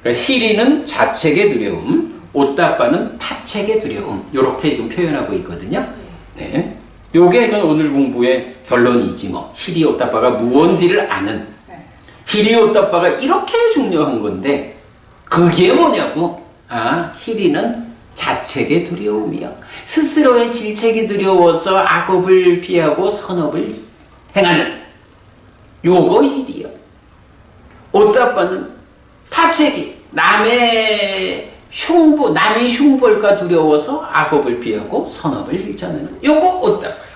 그러니까 희리는 좌측의 두려움, 옷다빠는 타책의 두려움. 이렇게 지금 표현하고 있거든요. 네. 요게 오늘 공부의 결론이지 뭐. 희리 옷다빠가 무언지를 아는. 희리 옷다빠가 이렇게 중요한 건데 그게 뭐냐고. 아, 희리는 자책의 두려움이요. 스스로의 질책이 두려워서 악업을 피하고 선업을 행하는 요거 희리요. 옷다빠는 타책이 남의 흉볼까 두려워서 악업을 피하고 선업을 실천하는 요거 옷다빠요.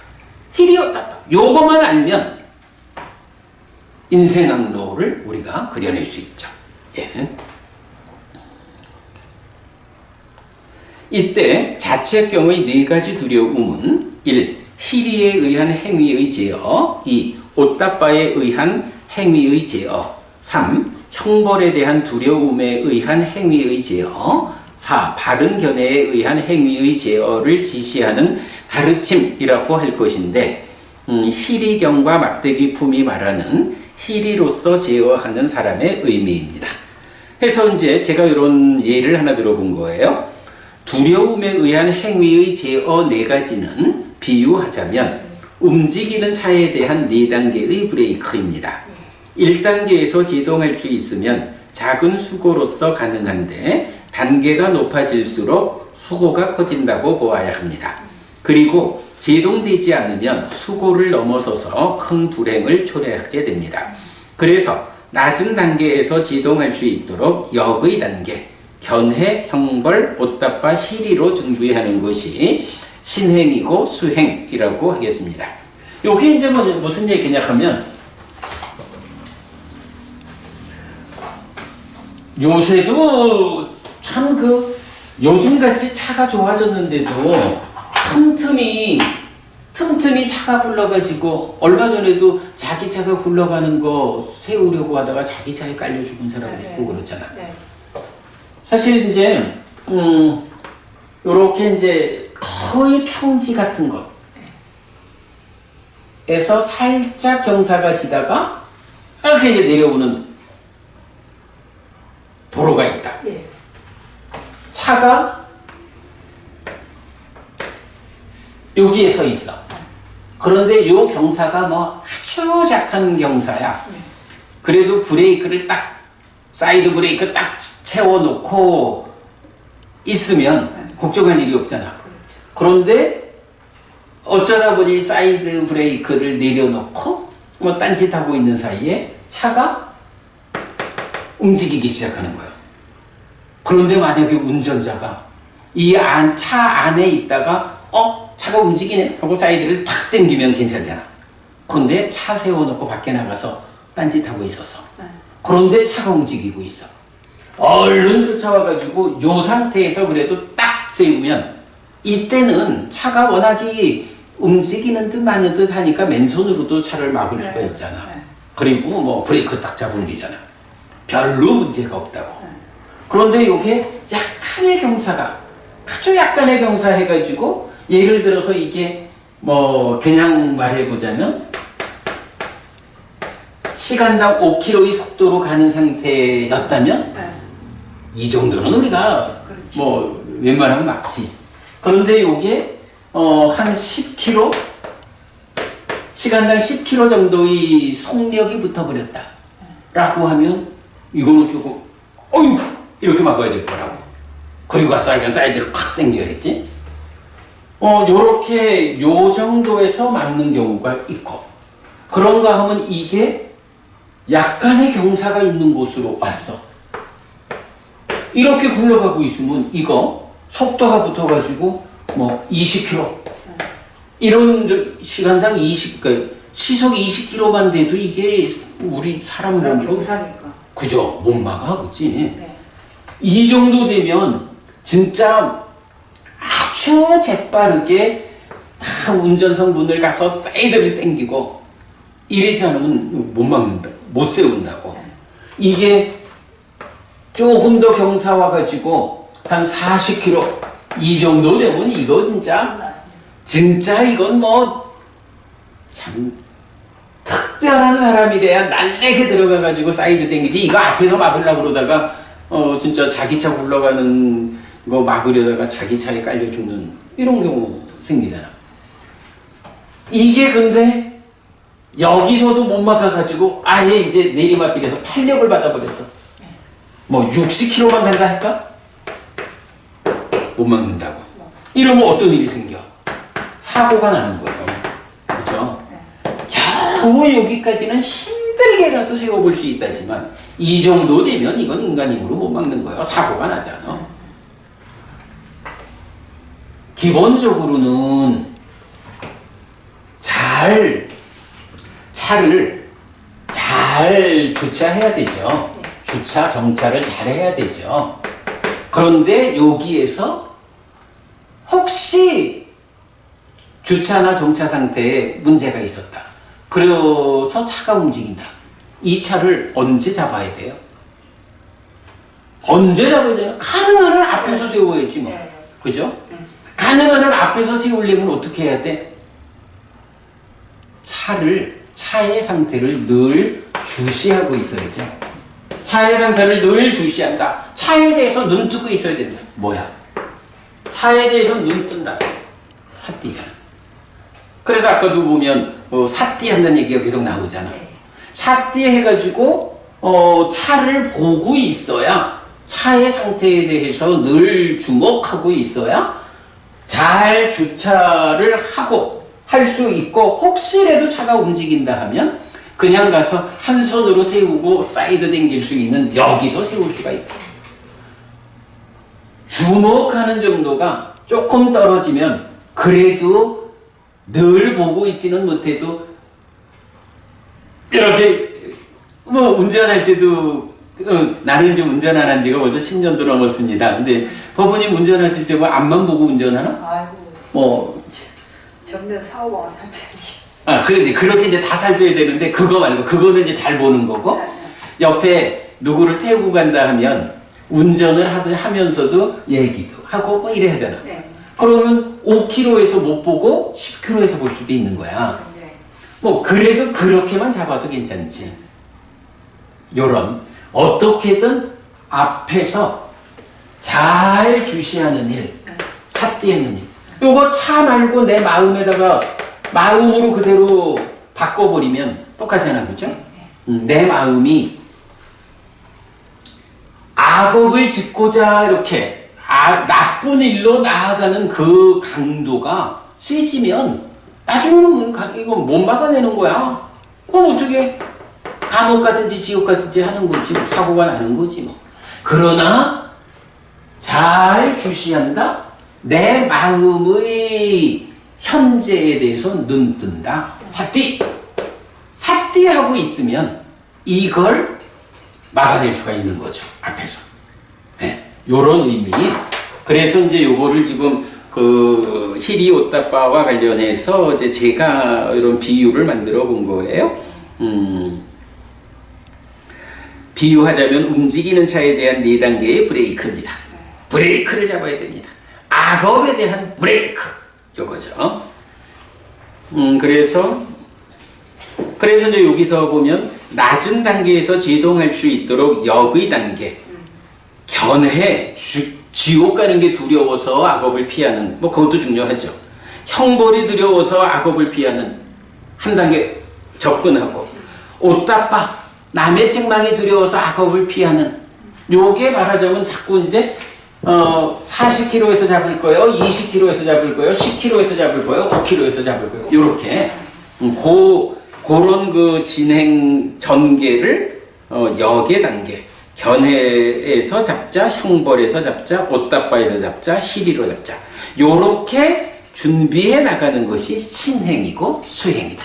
희리 옷다빠. 요거만 알면 인생 항로를 우리가 그려낼 수 있죠. 예. 이때 자책경의 네 가지 두려움은 1. 희리에 의한 행위의 제어 2. 옷다빠에 의한 행위의 제어 3. 형벌에 대한 두려움에 의한 행위의 제어 4. 바른 견해에 의한 행위의 제어를 지시하는 가르침이라고 할 것인데 희리경과 막대기품이 말하는 희리로서 제어하는 사람의 의미입니다. 그래서 이제 제가 이런 예를 하나 들어본 거예요. 두려움에 의한 행위의 제어 네 가지는 비유하자면 움직이는 차에 대한 4단계의 브레이크입니다. 1단계에서 제동할 수 있으면 작은 수고로서 가능한데 단계가 높아질수록 수고가 커진다고 보아야 합니다. 그리고 제동되지 않으면 수고를 넘어서서 큰 불행을 초래하게 됩니다. 그래서 낮은 단계에서 제동할 수 있도록 역의 단계, 견해, 형벌, 옷다빠, 희리로 준비하는 것이 신행이고 수행이라고 하겠습니다. 여기 이제 무슨 얘기냐 하면 요새도 참 요즘같이 차가 좋아졌는데도 틈틈이 차가 굴러가지고 얼마 전에도 자기 차가 굴러가는 거 세우려고 하다가 자기 차에 깔려 죽은 사람도 있고 그렇잖아. 네. 사실 이제 요렇게 이제 거의 평지 같은 것에서 살짝 경사가 지다가 이렇게 이제 내려오는 도로가 있다. 예. 차가 여기에 서 있어. 그런데 요 경사가 뭐 아주 작은 경사야. 그래도 브레이크를 딱 사이드 브레이크 딱 채워놓고 있으면 걱정할 일이 없잖아. 그런데 어쩌다 보니 사이드 브레이크를 내려놓고 뭐 딴짓하고 있는 사이에 차가 움직이기 시작하는 거야. 그런데 만약에 운전자가 차 안에 있다가 차가 움직이네 하고 사이드를 탁 당기면 괜찮잖아. 그런데 차 세워놓고 밖에 나가서 딴짓하고 있었어. 그런데 차가 움직이고 있어. 얼른 쫓아와가지고 요 상태에서 그래도 딱 세우면 이때는 차가 워낙이 움직이는 듯 마는 듯 하니까 맨손으로도 차를 막을 수가 있잖아. 그리고 뭐 브레이크 딱 잡으면 되잖아. 별로 문제가 없다고. 그런데 요게 약간의 경사가 아주 약간의 경사 해가지고 예를 들어서 이게 뭐 그냥 말해보자면 시간당 5km의 속도로 가는 상태였다면 이 정도는 우리가 뭐 웬만하면 막지. 그런데 요게 한 10km 시간당 10km 정도의 속력이 붙어버렸다 라고 하면 이거는 조금 어휴 이렇게 막아야 될 거라고. 그리고 가서 사이드를 콱 당겨야지. 요렇게 요 정도에서 막는 경우가 있고, 그런가 하면 이게 약간의 경사가 있는 곳으로 왔어. 이렇게 굴러가고 있으면 이거 속도가 붙어가지고 뭐 20km 이런 시간당 20, 시속 20km만 돼도 이게 우리 사람 몸으로 그죠? 못 막아, 그치? 네. 이 정도 되면 진짜 아주 재빠르게 다 운전석 문을 가서 사이드를 당기고 이러지 않으면 못 막는다. 못 세운다고. 이게 조금 더 경사 와가지고 한 40km 이 정도 되면 이거 진짜 이건 뭐 참 특별한 사람이래야 날래게 들어가가지고 사이드 당기지. 이거 앞에서 막으려고 그러다가 진짜 자기 차 굴러가는 거 막으려다가 자기 차에 깔려 죽는 이런 경우 생기잖아. 이게 근데 여기서도 못 막아가지고 아예 이제 내리막길에서 탄력을 받아버렸어. 뭐 60km만 간다 할까? 못 막는다고. 이러면 어떤 일이 생겨? 사고가 나는 거예요. 그렇죠? 겨우 여기까지는 힘들게라도 세워볼 수 있다지만 이 정도 되면 이건 인간 힘으로 못 막는 거예요. 사고가 나잖아. 기본적으로는 차를 잘 주차해야 되죠. 주차, 정차를 잘 해야 되죠. 그런데 여기에서 혹시 주차나 정차 상태에 문제가 있었다. 그래서 차가 움직인다. 이 차를 언제 잡아야 돼요? 언제 잡아야 돼요? 가능한 한 앞에서 세워야지 뭐. 그죠? 가능한 한 앞에서 세우려면 어떻게 해야 돼? 차의 상태를 늘 주시하고 있어야죠. 차의 상태를 늘 주시한다. 차에 대해서 눈 뜨고 있어야 된다. 뭐야? 차에 대해서 눈 뜬다. 삿띠잖아. 그래서 아까도 보면 삿띠 한다는 얘기가 계속 나오잖아. 삿띠 해가지고 차를 보고 있어야 차의 상태에 대해서 늘 주목하고 있어야 잘 주차를 하고 할 수 있고 혹시라도 차가 움직인다 하면 그냥 가서 한 손으로 세우고 사이드 당길 수 있는 여기서 세울 수가 있고 주목하는 정도가 조금 떨어지면 그래도 늘 보고 있지는 못해도 이렇게 뭐 운전할 때도 나는 이제 운전 안 한 지가 벌써 10년도 넘었습니다. 근데 법원님 운전하실 때 뭐 앞만 보고 운전하나? 아이고. 정면 사고가 살펴야지. 그래, 그렇게 이제 다 살펴야 되는데, 그거 말고, 그거는 이제 잘 보는 거고, 옆에 누구를 태우고 간다 하면, 운전을 하면서도 얘기도 하고, 뭐 이래 하잖아. 그러면 5km에서 못 보고 10km에서 볼 수도 있는 거야. 뭐, 그래도 그렇게만 잡아도 괜찮지. 요런, 어떻게든 앞에서 잘 주시하는 일, 삿띠하는 일. 요거 차 말고 내 마음에다가 마음으로 그대로 바꿔버리면 똑같잖아, 그죠? 내 마음이 악업을 짓고자 이렇게 나쁜 일로 나아가는 그 강도가 세지면 나중에는 이건 못 막아내는 거야. 그럼 어떻게 감옥 가든지 지옥 가든지 하는 거지, 뭐 사고가 나는 거지 뭐. 그러나 잘 주시한다. 내 마음의 현재에 대해서 눈 뜬다. 삿띠하고 있으면 이걸 막아낼 수가 있는 거죠. 앞에서. 네, 요런 의미. 그래서 이제 요거를 지금 그 시리오따빠와 관련해서 이제 제가 이런 비유를 만들어 본 거예요. 비유하자면 움직이는 차에 대한 4단계의 브레이크입니다. 브레이크를 잡아야 됩니다. 악업에 대한 브레이크, 요거죠. 그래서 이제 여기서 보면 낮은 단계에서 제동할 수 있도록 역의 단계, 견해, 지옥 가는 게 두려워서 악업을 피하는, 뭐 그것도 중요하죠. 형벌이 두려워서 악업을 피하는 한 단계 접근하고, 오따빠, 남의 책망이 두려워서 악업을 피하는, 요게 말하자면 자꾸 이제 40km에서 잡을 거예요, 20km에서 잡을 거예요, 10km에서 잡을 거예요, 5km에서 잡을 거예요. 요렇게 그런 그 진행 전개를 역의 단계, 견해에서 잡자, 형벌에서 잡자, 오따빠에서 잡자, 희리로 잡자. 요렇게 준비해 나가는 것이 신행이고 수행이다.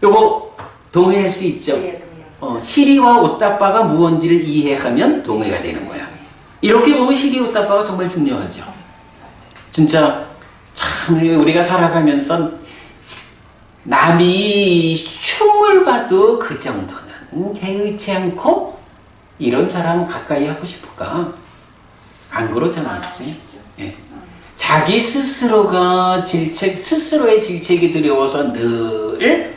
요거 동의할 수 있죠? 희리와 오따빠가 무언지를 이해하면 동의가 되는 거야. 이렇게 보면 희리 오따빠가 정말 중요하죠. 진짜 참 우리가 살아가면서 남이 흉을 봐도 그 정도는 개의치 않고 이런 사람 가까이 하고 싶을까? 안 그렇잖아, 그치? 예. 자기 스스로가 스스로의 질책이 두려워서 늘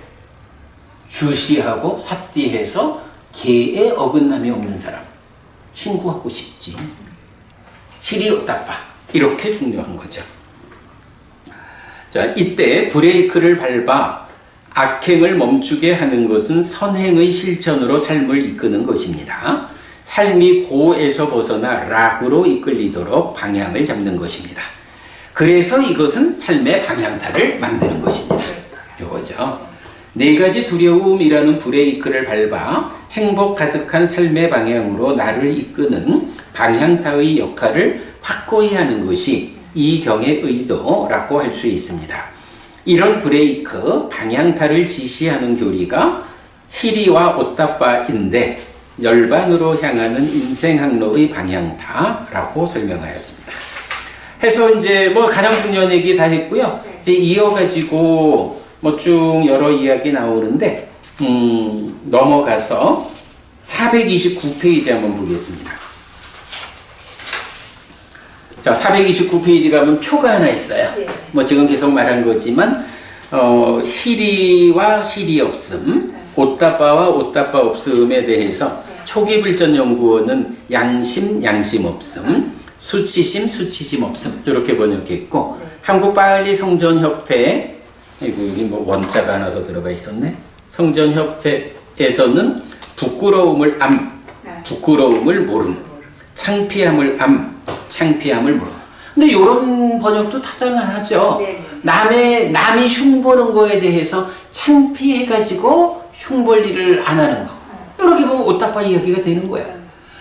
주시하고 삿띠해서 계에 어긋남이 없는 사람. 친구하고 싶지. 시리 오따빠 이렇게 중요한 거죠. 자, 이때 브레이크를 밟아 악행을 멈추게 하는 것은 선행의 실천으로 삶을 이끄는 것입니다. 삶이 고에서 벗어나 락으로 이끌리도록 방향을 잡는 것입니다. 그래서 이것은 삶의 방향타를 만드는 것입니다. 요거죠. 네 가지 두려움이라는 브레이크를 밟아 행복 가득한 삶의 방향으로 나를 이끄는 방향타의 역할을 확고히 하는 것이 이 경의 의도라고 할 수 있습니다. 이런 브레이크, 방향타를 지시하는 교리가 시리와 오따빠인데 열반으로 향하는 인생 항로의 방향타라고 설명하였습니다. 해서 이제 뭐 가장 중요한 얘기 다 했고요. 이제 이어가지고 뭐 쭉 여러 이야기 나오는데 넘어가서 429페이지 한번 보겠습니다. 자, 429페이지 가면 표가 하나 있어요. 뭐 지금 계속 말한 거지만 시리와 시리 없음, 오따빠와 오따빠 없음에 대해서 초기불전연구원은 양심, 양심 없음, 수치심, 수치심 없음 이렇게 번역했고 한국빨리성전협회 여기 뭐 원자가 하나 더 들어가 있었네. 성전협회에서는 부끄러움을 암, 부끄러움을 모름, 창피함을 암, 창피함을 모름. 근데 이런 번역도 타당하죠. 남이 흉보는 거에 대해서 창피해가지고 흉볼 일을 안 하는 거. 이렇게 보면 오따빠 이야기가 되는 거야.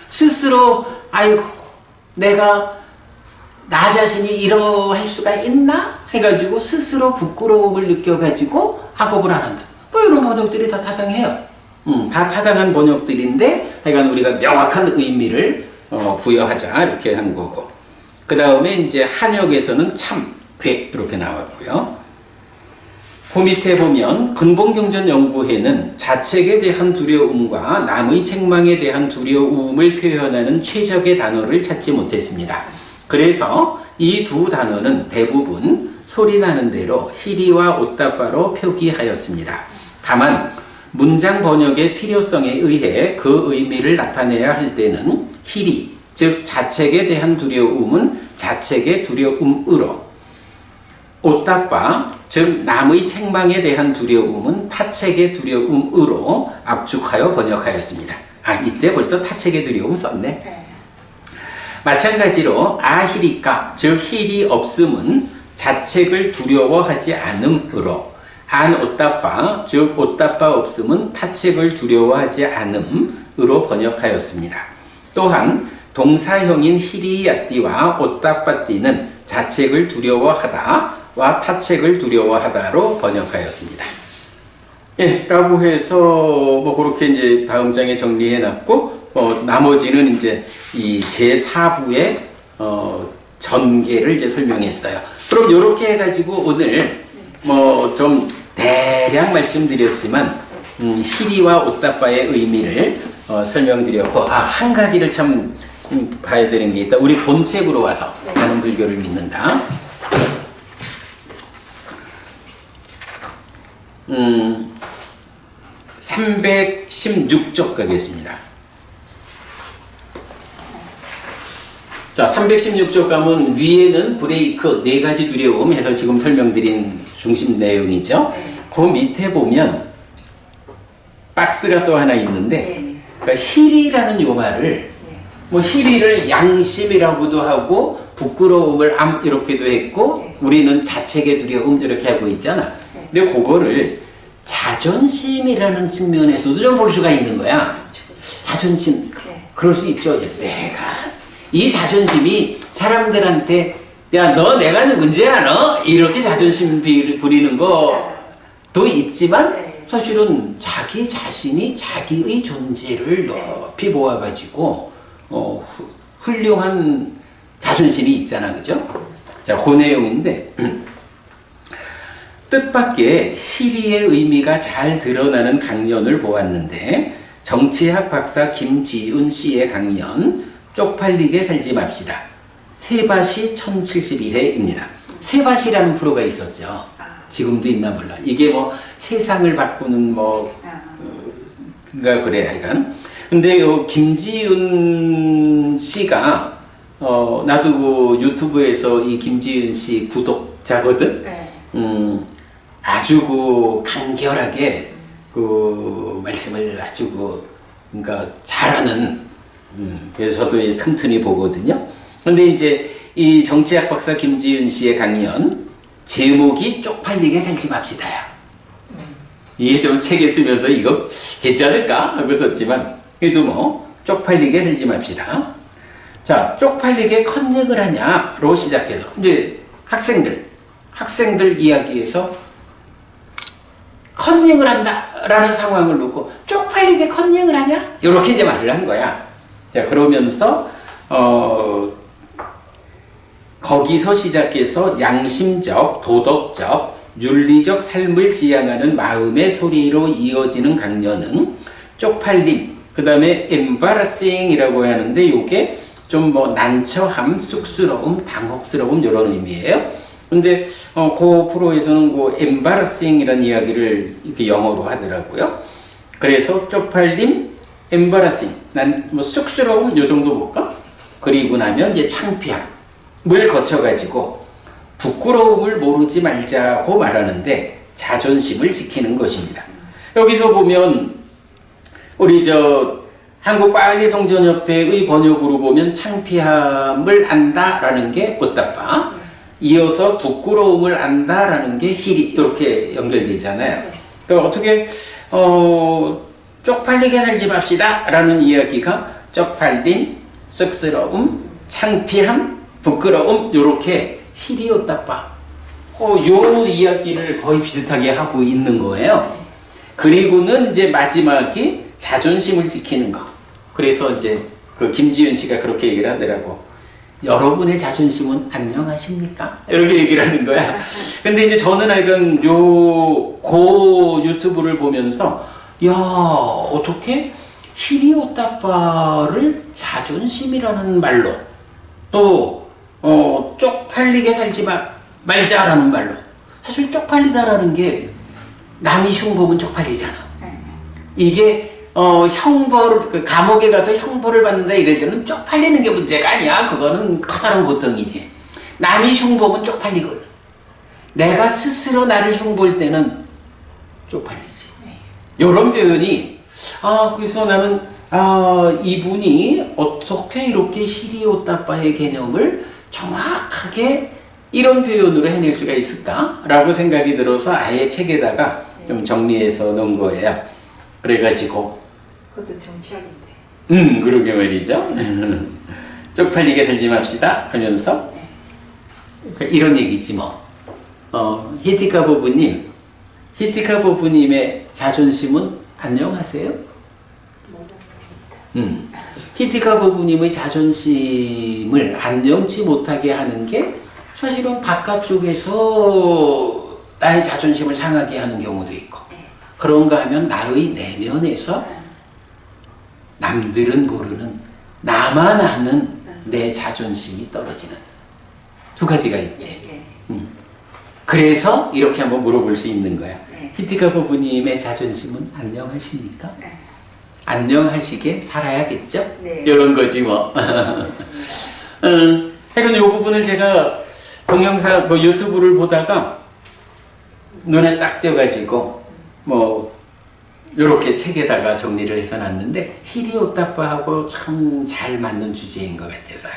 스스로 아이고 내가 나 자신이 이러할 수가 있나? 해가지고 스스로 부끄러움을 느껴가지고 학업을 안 한다. 뭐 이런 번역들이 다 타당해요. 다 타당한 번역들인데 하여간 우리가 명확한 의미를 부여하자 이렇게 한 거고 그 다음에 이제 한역에서는 참, 괴 이렇게 나왔고요. 그 밑에 보면 근본경전연구회는 자책에 대한 두려움과 남의 책망에 대한 두려움을 표현하는 최적의 단어를 찾지 못했습니다. 그래서 이 두 단어는 대부분 소리나는 대로 시리와 오따빠로 표기하였습니다. 다만 문장 번역의 필요성에 의해 그 의미를 나타내야 할 때는 시리, 즉 자책에 대한 두려움은 자책의 두려움으로 오따빠, 즉 남의 책망에 대한 두려움은 타책의 두려움으로 압축하여 번역하였습니다. 아, 이때 벌써 타책의 두려움 썼네. 마찬가지로 아히리까, 즉 힐이 없음은 자책을 두려워하지 않음으로 안 오따빠, 즉 오따빠 없음은 타책을 두려워하지 않음으로 번역하였습니다. 또한 동사형인 히리야띠와 오따빠띠는 자책을 두려워하다와 타책을 두려워하다로 번역하였습니다. 예, 라고 해서 뭐 그렇게 이제 다음 장에 정리해놨고 나머지는 이제 이 제4부의 전개를 이제 설명했어요. 그럼 이렇게 해가지고 오늘 뭐 좀 대략 말씀드렸지만 시리와 오따빠의 의미를 설명드렸고 한 가지를 참 봐야 되는 게 있다. 우리 본책으로 와서 나는 불교를 믿는다. 316쪽 가겠습니다. 자, 316쪽 가면 위에는 브레이크, 네 가지 두려움 해서 지금 설명드린 중심 내용이죠. 그 밑에 보면 박스가 또 하나 있는데 그러니까 희리라는 요 말을 뭐 희리를 양심이라고도 하고 부끄러움을 암 이렇게도 했고 우리는 자책의 두려움 이렇게 하고 있잖아. 근데 그거를 자존심이라는 측면에서도 좀 볼 수가 있는 거야. 자존심. 그럴 수 있죠. 내가 이 자존심이 사람들한테 야, 너 내가 누군지 알아? 이렇게 자존심 부리는 것도 있지만 사실은 자기 자신이 자기의 존재를 높이 모아가지고 훌륭한 자존심이 있잖아. 그죠? 자, 그 내용인데 뜻밖의 시리의 의미가 잘 드러나는 강연을 보았는데 정치학 박사 김지훈 씨의 강연 쪽팔리게 살지 맙시다. 세바시 1071회입니다. 세바시라는 프로가 있었죠. 지금도 있나 몰라. 이게 뭐 세상을 바꾸는 그래 하여간 근데 요 김지윤 씨가 나도 그 유튜브에서 이 김지윤 씨 구독자거든. 네. 아주 그 간결하게 그 말씀을 아주 그러니까 잘하는. 그래서 저도 이제 틈틈이 보거든요. 근데 이제 이 정치학 박사 김지윤 씨의 강연 제목이 쪽팔리게 살지 맙시다야. 이게 좀 책에 쓰면서 이거 괜찮을까 하고 썼지만 그래도 뭐 쪽팔리게 살지 맙시다. 자, 쪽팔리게 컨닝을 하냐로 시작해서 이제 학생들 이야기에서 컨닝을 한다라는 상황을 놓고 쪽팔리게 컨닝을 하냐? 이렇게 이제 말을 한 거야. 자, 그러면서 거기서 시작해서 양심적, 도덕적, 윤리적 삶을 지향하는 마음의 소리로 이어지는 강연은 쪽팔림, 그 다음에 embarrassing이라고 하는데 이게 좀 뭐 난처함, 쑥스러움, 당혹스러움 이런 의미예요. 근데 그 프로에서는 그 embarrassing이라는 이야기를 이렇게 영어로 하더라고요. 그래서 쪽팔림, embarrassing, 난 뭐 쑥스러움 요 정도 볼까? 그리고 나면 이제 창피함을 거쳐가지고 부끄러움을 모르지 말자고 말하는데 자존심을 지키는 것입니다. 여기서 보면 우리 한국 빨리 성전협회의 번역으로 보면 창피함을 안다라는 게 꽃다파, 이어서 부끄러움을 안다라는 게 희리 이렇게 연결되잖아요. 그러니까 어떻게 쪽팔리게 살지 맙시다 라는 이야기가 쪽팔림, 쑥스러움, 창피함, 부끄러움 이렇게 희리옷다빠 요 이야기를 거의 비슷하게 하고 있는 거예요. 그리고는 이제 마지막이 자존심을 지키는 거. 그래서 이제 그 김지윤 씨가 그렇게 얘기를 하더라고. 여러분의 자존심은 안녕하십니까? 이렇게 얘기를 하는 거야. 근데 이제 저는 하여간 고 유튜브를 보면서 야, 어떻게 희리오따파를 자존심이라는 말로 또 쪽팔리게 살지 말자라는 말로, 사실 쪽팔리다라는 게 남이 흉보면 쪽팔리잖아. 이게 형벌, 감옥에 가서 형벌을 받는다 이럴 때는 쪽팔리는 게 문제가 아니야. 그거는 커다란 고통이지. 남이 흉보면 쪽팔리거든. 내가 스스로 나를 흉볼 때는 쪽팔리지. 이런 표현이 그래서 나는 이분이 어떻게 이렇게 시리오따빠의 개념을 정확하게 이런 표현으로 해낼 수가 있을까라고 생각이 들어서 아예 책에다가 좀 정리해서 넣은 거예요. 그래가지고 그것도 정치학인데. 그러게 말이죠. 쪽팔리게 살지 맙시다 하면서 이런 얘기지 뭐. 히티카 부부님의 자존심은 안녕하세요. 히티카 부부님의 자존심을 안녕치 못하게 하는 게 사실은 바깥쪽에서 나의 자존심을 상하게 하는 경우도 있고, 그런가 하면 나의 내면에서 남들은 모르는 나만 아는 내 자존심이 떨어지는 두 가지가 있지. 그래서 이렇게 한번 물어볼 수 있는 거야. 히티카 부부님의 자존심은 안녕하십니까? 안녕하시게 살아야겠죠? 이런 거지 뭐. 하여간 이 부분을 제가 동영상 유튜브를 보다가 눈에 딱 띄어가지고 이렇게 책에다가 정리를 해서 놨는데 히리오따빠하고 참 잘 맞는 주제인 것 같아서요.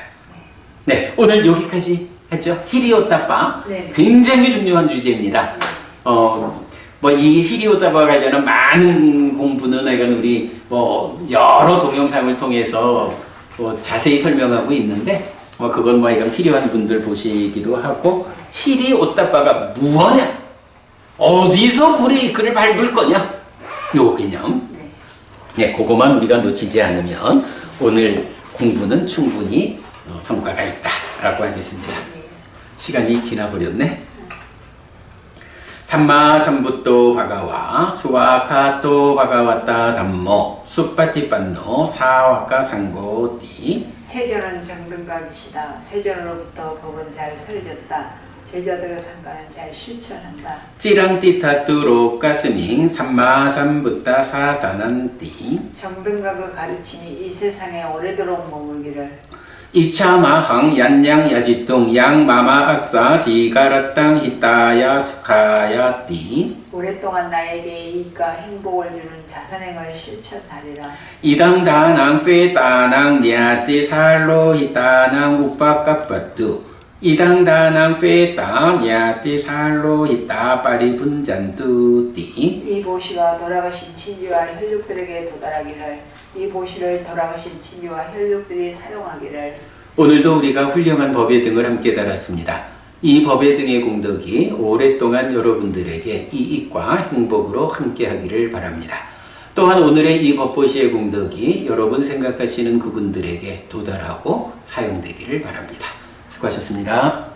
네, 오늘 여기까지 했죠. 히리오따빠 굉장히 중요한 주제입니다. 이 히리오따빠 관련한 많은 공부는 하여간 우리 여러 동영상을 통해서 자세히 설명하고 있는데 그건 이건 필요한 분들 보시기도 하고, 히리오따빠가 무엇이냐? 어디서 브레이크를 밟을 거냐? 요 개념. 네, 그거만 우리가 놓치지 않으면 오늘 공부는 충분히 성과가 있다라고 하겠습니다. 시간이 지나버렸네. 삼마삼부토 바가와 수와카토 바가와타 담모 수파티판노 사와카 상고띠. 세존은 정등각이시다. 세존으로부터 법은 잘 설렸다. 제자들의 상관을 잘 실천한다. 찌랑띠 타뚜로 가스닝 삼마삼부따 사사난띠 정등과 그 가르침이 이 세상에 오래도록 머물기를. 이차마항 얀양 야지똥 양마마 아싸 디가라땅 히타야 스카야띠 오랫동안 나에게 이익과 행복을 주는 자선행을 실천하리라. 이당다낭 페따낭 냐띠 살로 히타낭 우파까빠뚜 이당다낭 페따 냐띠 살로 히타 파리분잔뚜띠. 이 보시가 돌아가신 친지와 혈육들에게 도달하기를. 이 보시를 돌아가신 친지와 혈육들이 사용하기를. 오늘도 우리가 훌륭한 법의 등을 함께 달았습니다. 이 법의 등의 공덕이 오랫동안 여러분들에게 이익과 행복으로 함께 하기를 바랍니다. 또한 오늘의 이 법보시의 공덕이 여러분 생각하시는 그분들에게 도달하고 사용되기를 바랍니다. 수고하셨습니다.